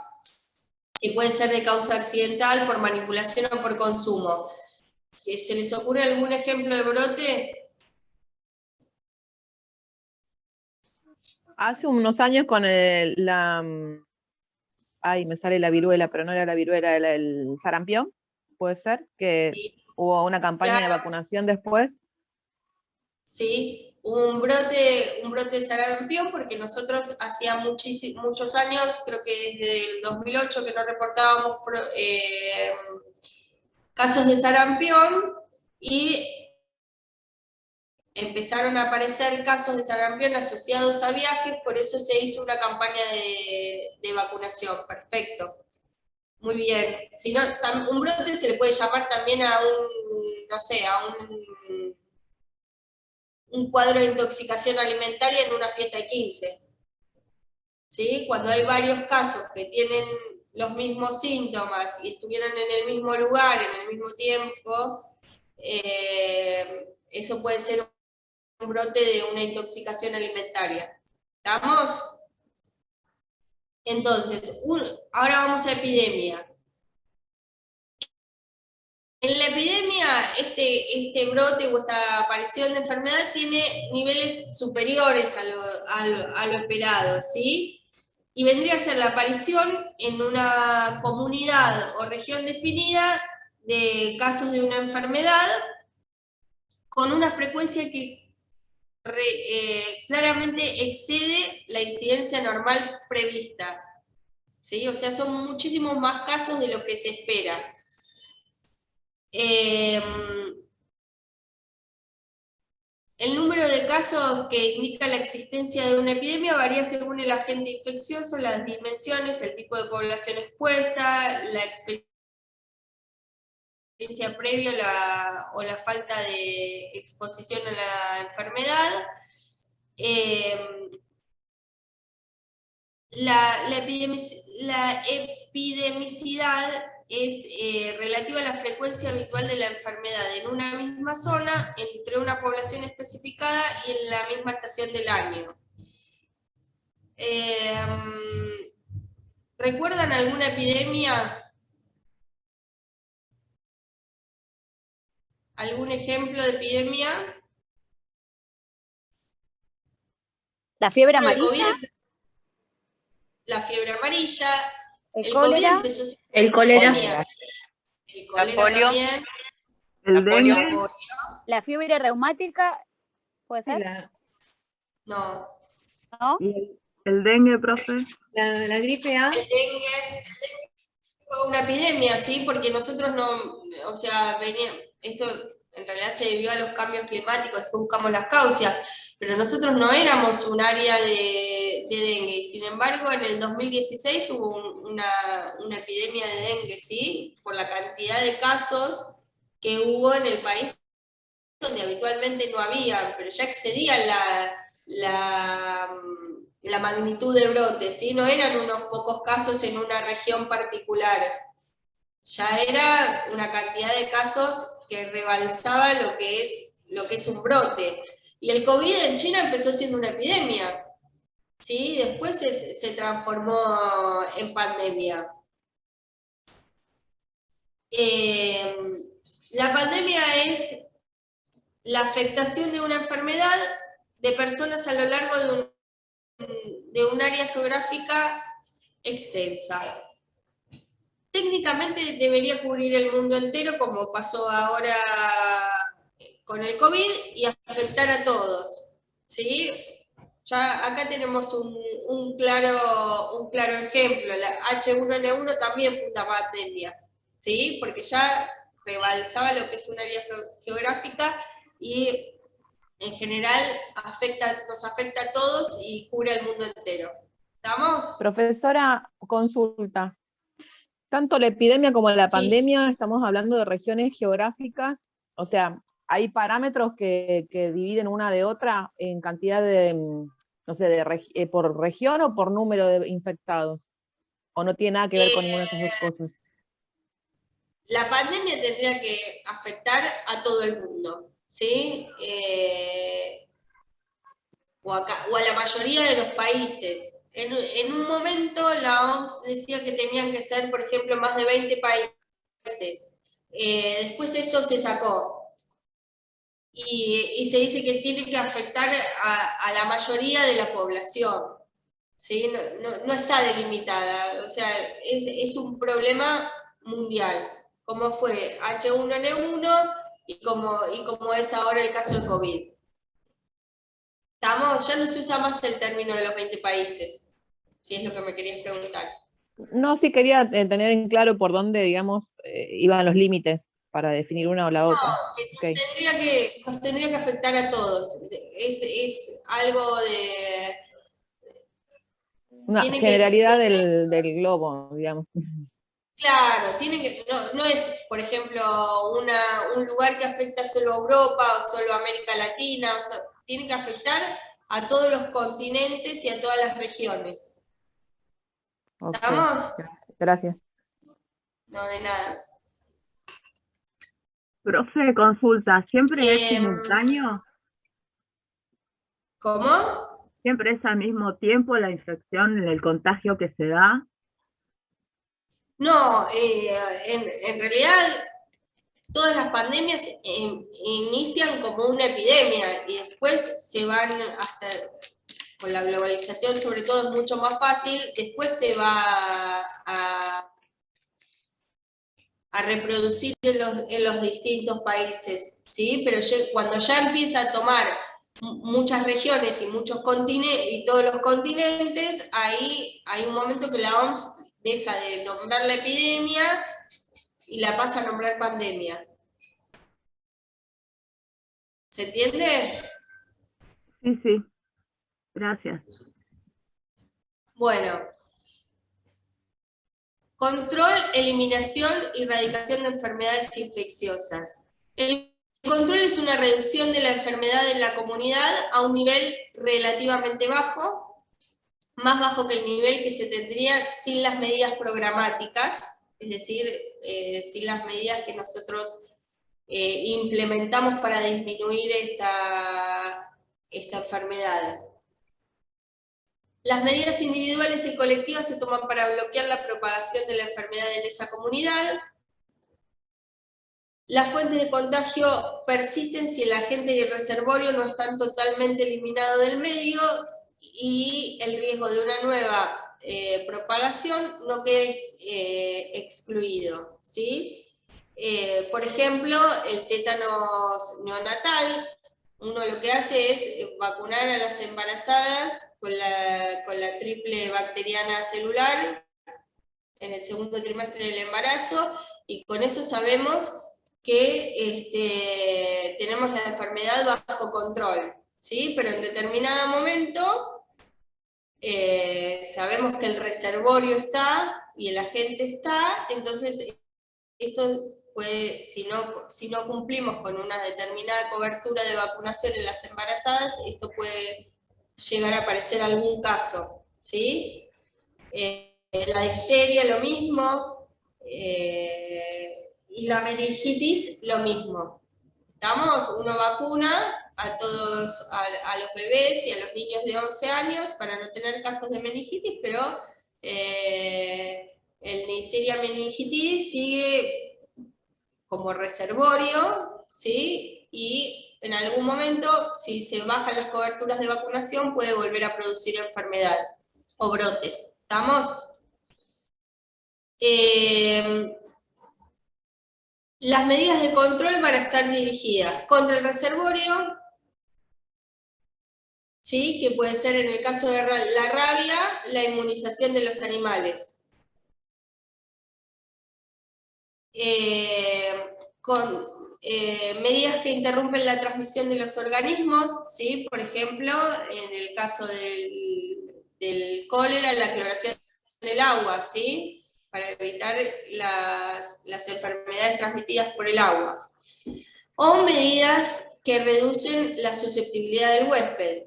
que puede ser de causa accidental, por manipulación o por consumo. ¿Se les ocurre algún ejemplo de brote? Hace unos años con ay, me sale la viruela, pero no era la viruela, era el sarampión, puede ser, que Sí, hubo una campaña de claro. vacunación después. Sí, un brote de sarampión, porque nosotros hacía muchos años, creo que desde el 2008 que no reportábamos casos de sarampión, y empezaron a aparecer casos de sarampión asociados a viajes, por eso se hizo una campaña de vacunación. Perfecto. Muy bien. Si no, un brote se le puede llamar también a un cuadro de intoxicación alimentaria en una fiesta de 15. ¿Sí? Cuando hay varios casos que tienen los mismos síntomas y estuvieran en el mismo lugar, en el mismo tiempo, eso puede ser un brote de una intoxicación alimentaria. ¿Estamos? Entonces, ahora vamos a epidemia. En la epidemia, este brote o esta aparición de enfermedad tiene niveles superiores a lo esperado, ¿sí? Y vendría a ser la aparición en una comunidad o región definida de casos de una enfermedad con una frecuencia que claramente excede la incidencia normal prevista, ¿sí? O sea, son muchísimos más casos de lo que se espera. El número de casos que indica la existencia de una epidemia varía según el agente infeccioso, las dimensiones, el tipo de población expuesta, la experiencia previa o la falta de exposición a la enfermedad. La epidemicidad es relativa a la frecuencia habitual de la enfermedad en una misma zona, entre una población especificada y en la misma estación del año. ¿Recuerdan alguna epidemia? ¿Algún ejemplo de epidemia? ¿La fiebre amarilla? La fiebre amarilla. ¿El cólera? Empezó siendo El cólera. El cólera también. El dengue. ¿La fiebre reumática? ¿Puede ser? No. ¿No? El dengue, profe. La gripe A. El dengue fue una epidemia, ¿sí? Porque nosotros no, o sea, esto en realidad se debió a los cambios climáticos, después buscamos las causas, pero nosotros no éramos un área de dengue, y sin embargo en el 2016 hubo una epidemia de dengue, ¿sí? Por la cantidad de casos que hubo en el país, donde habitualmente no había, pero ya excedían la magnitud de brote, ¿sí? No eran unos pocos casos en una región particular, ya era una cantidad de casos que rebalsaba lo que es un brote. Y el COVID en China empezó siendo una epidemia, ¿sí? Después se transformó en pandemia. La pandemia es la afectación de una enfermedad de personas a lo largo de un área geográfica extensa. Técnicamente debería cubrir el mundo entero, como pasó ahora con el COVID, y afectar a todos, ¿sí? Ya acá tenemos un claro ejemplo. La H1N1 también fue una pandemia, ¿sí? Porque ya rebalsaba lo que es un área geográfica y en general nos afecta a todos y cubre al mundo entero. ¿Estamos? Profesora, consulta. Tanto la epidemia como la pandemia, estamos hablando de regiones geográficas, o sea, ¿hay parámetros que dividen una de otra en cantidad de, no sé, por región o por número de infectados? ¿O no tiene nada que ver con ninguna de esas dos cosas? La pandemia tendría que afectar a todo el mundo, ¿sí? O a la mayoría de los países. En un momento la OMS decía que tenían que ser, por ejemplo, más de 20 países. Después esto se sacó. Y se dice que tiene que afectar a la mayoría de la población, ¿sí? No está delimitada, o sea, es un problema mundial, como fue H1N1 y como es ahora el caso de COVID. Ya no se usa más el término de los 20 países, si es lo que me querías preguntar. No, sí quería tener en claro por dónde, digamos, iban los límites para definir una o la otra. Okay. Nos tendría que afectar a todos. Es algo de... Una generalidad del globo, digamos. Claro, no es, por ejemplo, un lugar que afecta solo a Europa o solo a América Latina, tiene que afectar a todos los continentes y a todas las regiones. Okay. ¿Estamos? Gracias. No, de nada. Profe, consulta, ¿siempre es Em, simultáneo? ¿Cómo? ¿Siempre es al mismo tiempo la infección, el contagio que se da? No, en realidad todas las pandemias inician como una epidemia y después se van hasta, con la globalización sobre todo es mucho más fácil, después se va a reproducir en los distintos países, ¿sí? Pero cuando ya empieza a tomar muchas regiones y muchos continentes y todos los continentes, ahí hay un momento que la OMS deja de nombrar la epidemia y la pasa a nombrar pandemia. ¿Se entiende? Sí, sí. Gracias. Bueno. Control, eliminación y erradicación de enfermedades infecciosas. El control es una reducción de la enfermedad en la comunidad a un nivel relativamente bajo, más bajo que el nivel que se tendría sin las medidas programáticas, es decir, sin las medidas que nosotros implementamos para disminuir esta enfermedad. Las medidas individuales y colectivas se toman para bloquear la propagación de la enfermedad en esa comunidad. Las fuentes de contagio persisten si el agente y el reservorio no están totalmente eliminados del medio y el riesgo de una nueva propagación no quede excluido, ¿sí? Por ejemplo, el tétanos neonatal, uno lo que hace es vacunar a las embarazadas con la triple bacteriana celular en el segundo trimestre del embarazo, y con eso sabemos que tenemos la enfermedad bajo control, ¿sí? Pero en determinado momento sabemos que el reservorio está y el agente está, entonces esto puede, si no cumplimos con una determinada cobertura de vacunación en las embarazadas, esto puede llegar a aparecer algún caso, ¿sí? La difteria lo mismo, y la meningitis lo mismo. ¿Estamos? Uno vacuna a todos, a los bebés y a los niños de 11 años para no tener casos de meningitis, pero el Neisseria meningitis sigue como reservorio, ¿sí? Y en algún momento, si se bajan las coberturas de vacunación, puede volver a producir enfermedad o brotes. ¿Estamos? Las medidas de control van a estar dirigidas contra el reservorio, ¿sí? Que puede ser en el caso de la rabia, la inmunización de los animales. Con medidas que interrumpen la transmisión de los organismos, ¿sí? Por ejemplo, en el caso del cólera, la cloración del agua, ¿sí? Para evitar las enfermedades transmitidas por el agua. O medidas que reducen la susceptibilidad del huésped,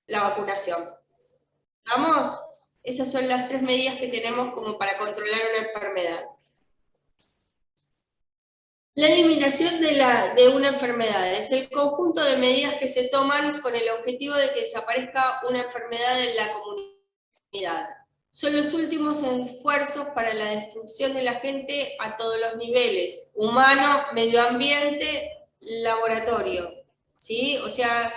la vacunación. ¿Vamos? Esas son las 3 medidas que tenemos como para controlar una enfermedad. La eliminación de una enfermedad es el conjunto de medidas que se toman con el objetivo de que desaparezca una enfermedad en la comunidad. Son los últimos esfuerzos para la destrucción del agente a todos los niveles, humano, medio ambiente, laboratorio, ¿sí? O sea,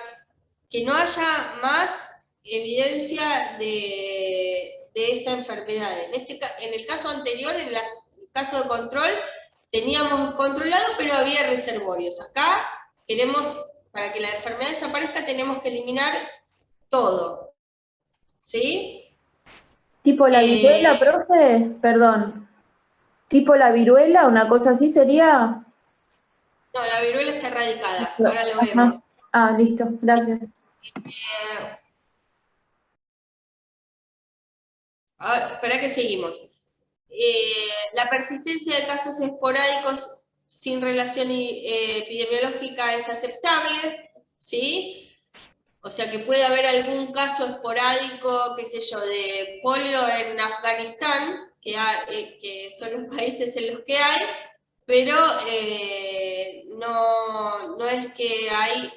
que no haya más evidencia de esta enfermedad. En el caso anterior, en el caso de control, teníamos controlado, pero había reservorios. Acá queremos, para que la enfermedad desaparezca, tenemos que eliminar todo. ¿Sí? ¿Tipo la viruela, profe? Perdón. ¿Tipo la viruela? ¿Una cosa así sería? No, la viruela está erradicada. Ahora lo vemos. Ah, listo. Gracias. Ahora, espera que seguimos. La persistencia de casos esporádicos sin relación epidemiológica es aceptable, ¿sí? O sea que puede haber algún caso esporádico, qué sé yo, de polio en Afganistán, que son los países en los que hay, pero no es que hay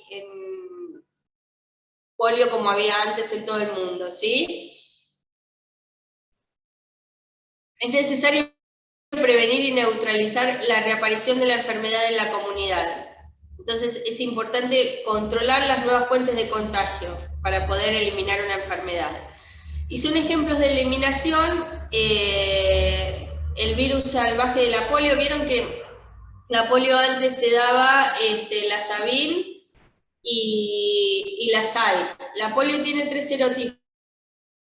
polio como había antes en todo el mundo, ¿sí? Es necesario prevenir y neutralizar la reaparición de la enfermedad en la comunidad. Entonces es importante controlar las nuevas fuentes de contagio para poder eliminar una enfermedad. Y son ejemplos de eliminación, el virus salvaje de la polio. Vieron que la polio antes se daba la Sabin y la sal. La polio tiene 3 serotipos,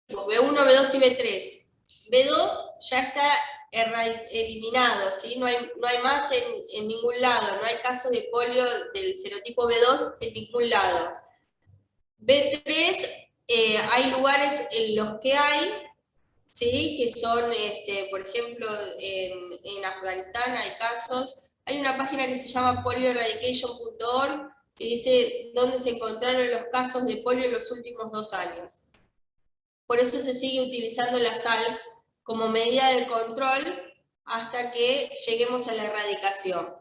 B1, B2 y B3. B2 ya está eliminado, ¿sí? No hay más en ningún lado, no hay casos de polio del serotipo B2 en ningún lado. B3, hay lugares en los que hay, ¿sí? Que son, por ejemplo, en Afganistán hay casos. Hay una página que se llama polioeradication.org que dice dónde se encontraron los casos de polio en los últimos 2 años. Por eso se sigue utilizando la sal como medida de control hasta que lleguemos a la erradicación.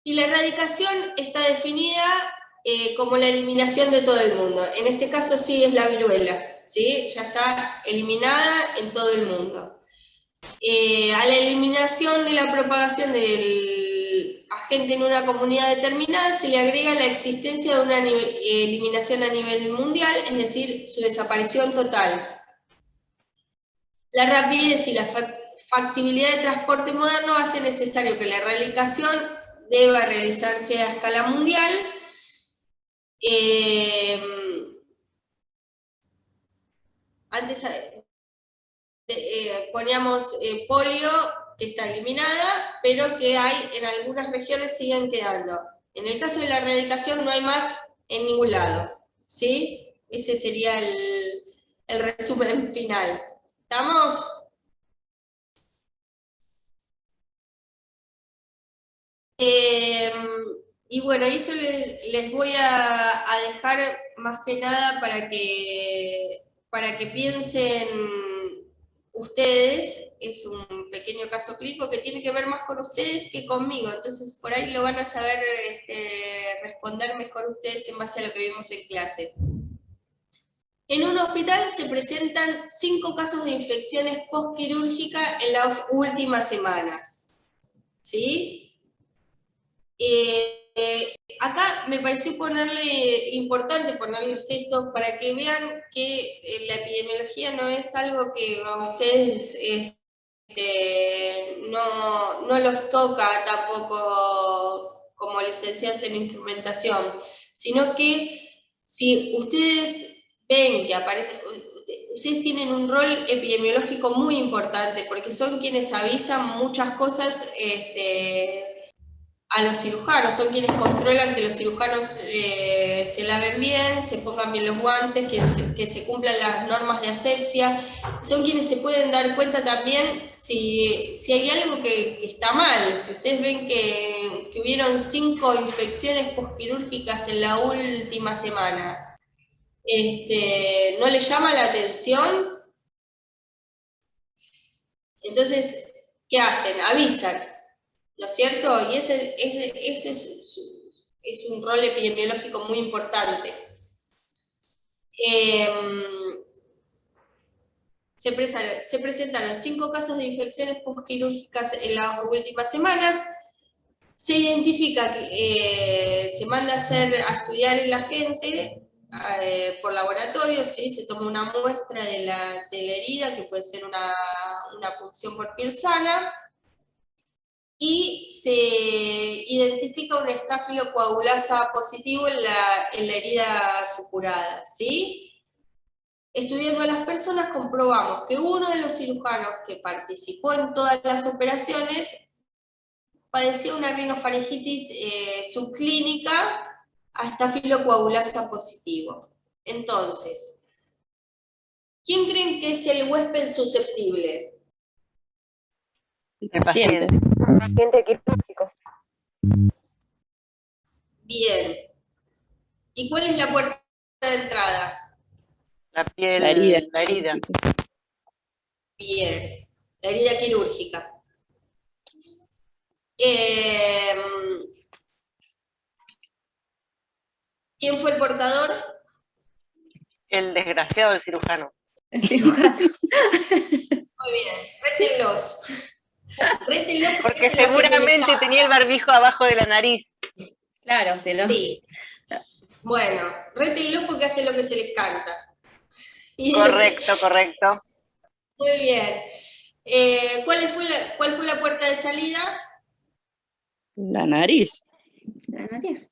Y la erradicación está definida como la eliminación de todo el mundo. En este caso sí es la viruela, ¿sí? Ya está eliminada en todo el mundo. A la eliminación de la propagación del agente en una comunidad determinada se le agrega la existencia de una eliminación a nivel mundial, es decir, su desaparición total. La rapidez y la factibilidad de transporte moderno hace necesario que la erradicación deba realizarse a escala mundial. Antes poníamos polio, que está eliminada, pero que hay en algunas regiones siguen quedando. En el caso de la erradicación no hay más en ningún lado, ¿sí? Ese sería el resumen final. ¿Estamos? Y bueno, y esto les voy a dejar más que nada para que piensen ustedes. Es un pequeño caso clínico que tiene que ver más con ustedes que conmigo, entonces por ahí lo van a saber responder mejor ustedes en base a lo que vimos en clase. En un hospital se presentan 5 casos de infecciones postquirúrgicas en las últimas semanas, ¿sí? Acá me pareció importante ponerles esto para que vean que la epidemiología no es algo que a ustedes no los toca tampoco como licenciados en instrumentación, sino que si ustedes ven que aparece, ustedes tienen un rol epidemiológico muy importante porque son quienes avisan muchas cosas a los cirujanos, son quienes controlan que los cirujanos se laven bien, se pongan bien los guantes, que se cumplan las normas de asepsia, son quienes se pueden dar cuenta también si hay algo que está mal. Si ustedes ven que hubieron 5 infecciones postquirúrgicas en la última semana, ¿no les llama la atención? Entonces, ¿qué hacen? Avisan, ¿no es cierto? Y ese es un rol epidemiológico muy importante. Se presentaron 5 casos de infecciones postquirúrgicas en las últimas semanas. Se identifica que se manda a estudiar el agente por laboratorio, ¿sí? Se toma una muestra de la herida, que puede ser una punción por piel sana, y se identifica un estafilocoagulasa positivo en la herida supurada, ¿sí? Estudiando a las personas comprobamos que uno de los cirujanos que participó en todas las operaciones padecía una rinofaringitis subclínica a estafilocoagulasa positivo. Entonces, ¿quién creen que es el huésped susceptible? El paciente. Paciente quirúrgico. Bien. ¿Y cuál es la puerta de entrada? La piel, La herida. la herida. Bien, la herida quirúrgica. ¿Quién fue el portador? El desgraciado del cirujano. El cirujano. Muy bien, rétenlos. Rétenlos Porque es lo que se les seguramente canta. tenía el barbijo abajo de la nariz. Claro, Sí. Bueno, rétenlos porque hacen lo que se les canta. Y Correcto, correcto. muy bien. ¿Cuál fue la puerta de salida? La nariz. La nariz.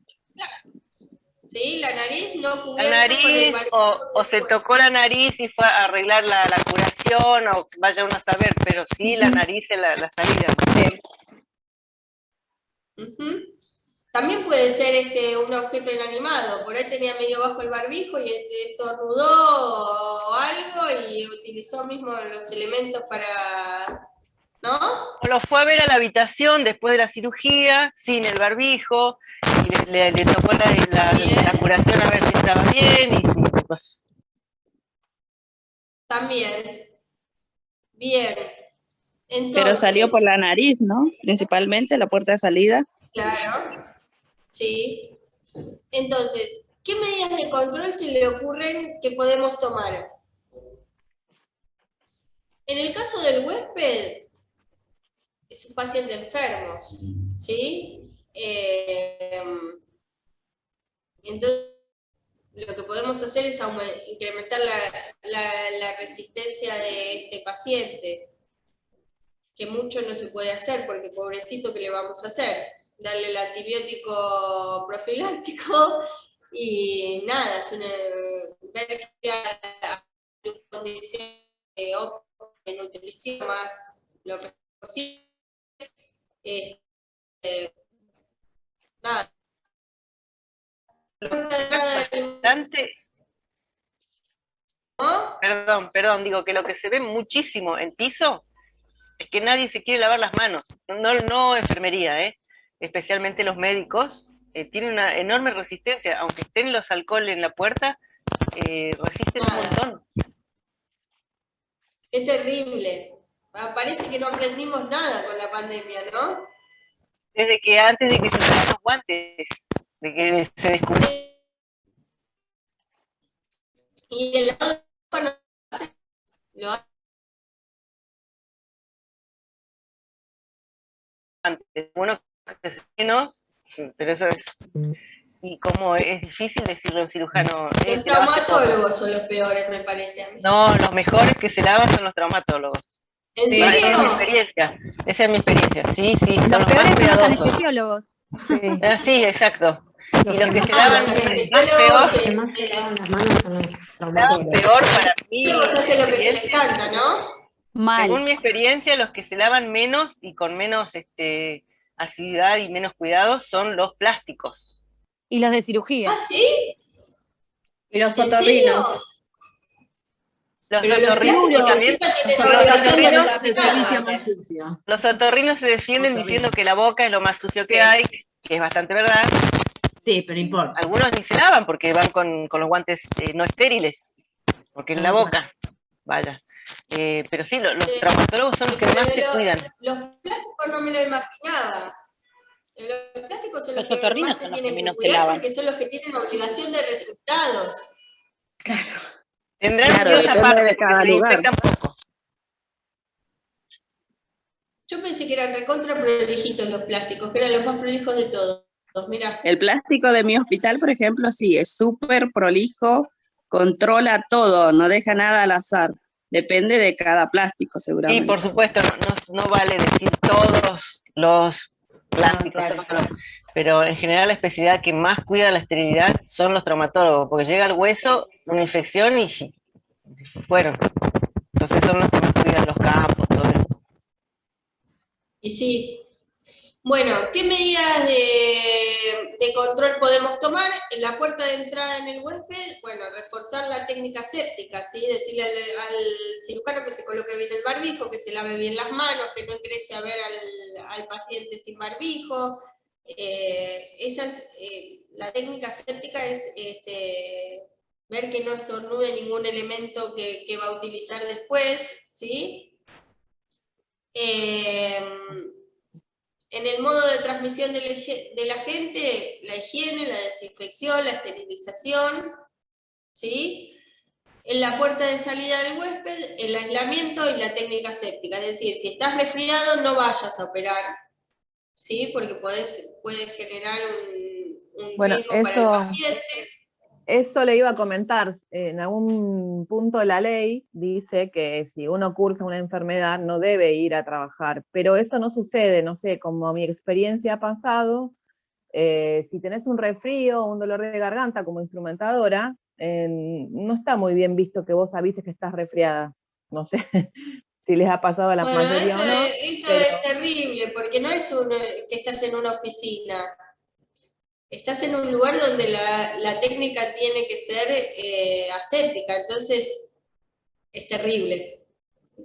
¿Sí? La nariz no La cubierta con el nariz, barbijo. o se tocó la nariz y fue a arreglar la curación, o vaya uno a saber, pero sí, la nariz es la salida. Ujú. También puede ser un objeto inanimado, por ahí tenía medio bajo el barbijo y estornudó o algo y utilizó mismo los elementos para... ¿No? O lo fue a ver a la habitación después de la cirugía, sin el barbijo, y le tocó la curación a ver si estaba bien, y pues, También. Bien. Entonces, Pero salió por la nariz, ¿no? Principalmente la puerta de salida. claro. Sí. Entonces, ¿qué medidas de control se le ocurren que podemos tomar? En el caso del huésped, es un paciente enfermo, ¿sí? Entonces, lo que podemos hacer es incrementar la resistencia de este paciente, que mucho no se puede hacer, porque pobrecito, ¿qué le vamos a hacer? Darle el antibiótico profiláctico y nada, ver que a su condición de nutrición más lo mejor posible. Nada. Perdón, digo que lo que se ve muchísimo en piso es que nadie se quiere lavar las manos, no enfermería, especialmente los médicos, tienen una enorme resistencia, aunque estén los alcohol en la puerta, resisten un montón. Es terrible. Parece que no aprendimos nada con la pandemia, ¿no? Desde que antes de que se usaran los guantes, de que se descubrió. Y el lado lo hace antes, uno que se menos, pero eso es, y como es difícil decirle a un cirujano. Los traumatólogos son los peores, me parece a mí. No, los mejores que se lavan son los traumatólogos. ¿En Sí, serio? esa es mi experiencia, sí, son Los los más peores son los cuidadosos. anestesiólogos. Sí, exacto. Y los que se lavan los anestesiólogos se lavan las manos son los peor para mí. hacen lo que se les canta, ¿no? Mal. Según mi experiencia, los que se lavan menos y con menos asiduidad y menos cuidado son los plásticos. Y los de cirugía. ¿Ah, sí? Y los ¿En otorrinos. serio? Los Pero los otorrinos plásticos también. encima tienen Los obligación de otorrinos- desinfectar. Los otorrinos se defienden diciendo que la boca es lo más sucio que hay, que es bastante verdad. Sí, pero importa. Algunos ni se lavan porque van con los guantes no estériles, porque es la boca. Vaya. Pero sí, los traumatólogos son los que más se cuidan. Los plásticos no me lo imaginaba. Los plásticos son los que otorrinos más se son los que tienen que menos se cuidar lavan. porque son los que tienen obligación de resultados. Tendrán Claro, que esa depende parte de porque cada se le lugar. infectan poco. Yo pensé que eran recontra prolijitos los plásticos, que eran los más prolijos de todos. Mirá. El plástico de mi hospital, por ejemplo, sí, es súper prolijo, controla todo, no deja nada al azar. Depende de cada plástico, Sí, seguramente. por supuesto, no vale decir todos los plásticos, claro. pero en general la especialidad que más cuida la esterilidad son los traumatólogos, porque llega al hueso una infección y bueno, entonces son los que más cuidan los campos, todo eso. Y sí. Bueno, ¿qué medidas de control podemos tomar? En la puerta de entrada en el huésped, bueno, reforzar la técnica séptica, ¿sí? Decirle al cirujano que se coloque bien el barbijo, que se lave bien las manos, que no ingrese a ver al paciente sin barbijo. La técnica séptica es ver que no estornude ningún elemento que va a utilizar después, ¿sí? En el modo de transmisión del agente, la higiene, la desinfección, la esterilización, ¿sí? En la puerta de salida del huésped, el aislamiento y la técnica séptica. Es decir, si estás resfriado, no vayas a operar, ¿sí? Porque puede generar un Bueno, riesgo para el paciente. Eso le iba a comentar. En algún punto de la ley dice que si uno cursa una enfermedad no debe ir a trabajar, pero eso no sucede, no sé, como mi experiencia ha pasado, si tenés un resfrío o un dolor de garganta como instrumentadora, no está muy bien visto que vos avises que estás resfriada. No sé si les ha pasado a la mayoría o no. Eso es terrible, porque no es que estás en una oficina. Estás en un lugar donde la técnica tiene que ser aséptica, entonces es terrible,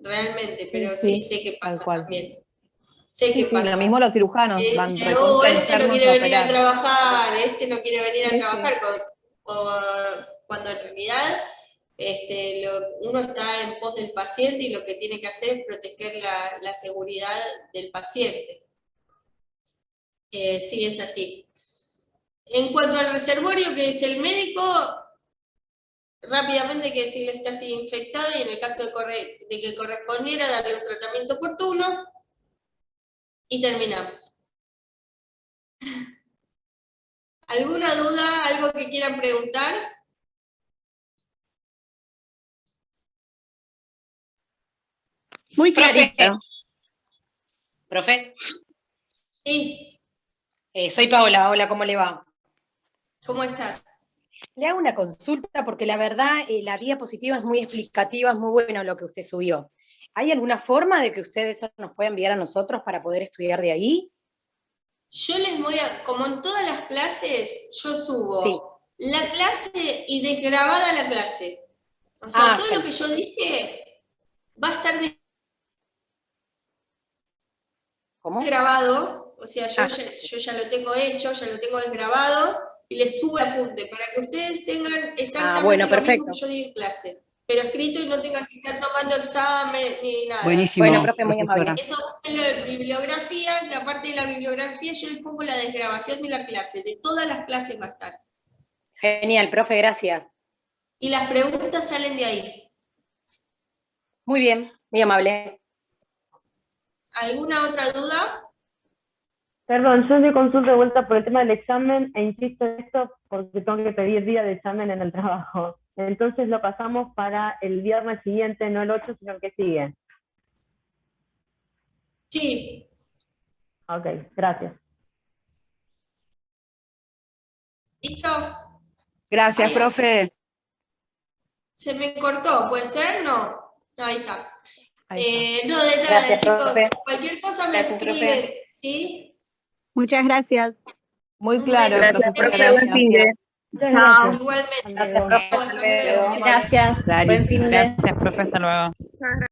realmente, pero sí sé que pasa también. Sé que pasa. Lo mismo los cirujanos van este no quiere venir a trabajar, este no quiere venir a trabajar, cuando en realidad uno está en pos del paciente y lo que tiene que hacer es proteger la seguridad del paciente. Sí, es así. En cuanto al reservorio que dice el médico, rápidamente hay que decirle que estás infectado y en el caso de que correspondiera darle un tratamiento oportuno y terminamos. ¿Alguna duda? ¿Algo que quieran preguntar? Muy clarito. Profe. Sí. Soy Paola, hola, ¿cómo le va? ¿Cómo estás? Le hago una consulta porque la verdad la diapositiva es muy explicativa, es muy bueno lo que usted subió. ¿Hay alguna forma de que usted eso nos pueda enviar a nosotros para poder estudiar de ahí? Yo les voy a, como en todas las clases, yo subo la clase y desgrabada la clase. O sea, todo lo que yo dije va a estar grabado, o sea, yo ya lo tengo hecho, ya lo tengo desgrabado, y les subo el apunte, para que ustedes tengan exactamente lo mismo que yo digo en clase, pero escrito y no tengan que estar tomando examen ni nada. Buenísimo, bueno, profe, muy amable. Eso búsquenlo en bibliografía, la parte de la bibliografía yo les pongo la desgrabación de la clase, de todas las clases va a estar. Genial, profe, gracias. Y las preguntas salen de ahí. Muy bien, muy amable. ¿Alguna otra duda? Perdón, yo me consulto de vuelta por el tema del examen e insisto en esto porque tengo que pedir día de examen en el trabajo. Entonces lo pasamos para el viernes siguiente, no el 8, sino el que sigue. Sí. Ok, gracias. ¿Listo? Gracias, profe. Se me cortó, ¿puede ser? No. No, ahí está. No, de nada, gracias, chicos. profe. Cualquier cosa me escriben, ¿sí? Muchas gracias. Muy claro, profesor. Buen fin de. Chao. Igualmente. Gracias, profe. Hasta luego. Gracias. Buen fin de. Gracias, profe, hasta luego.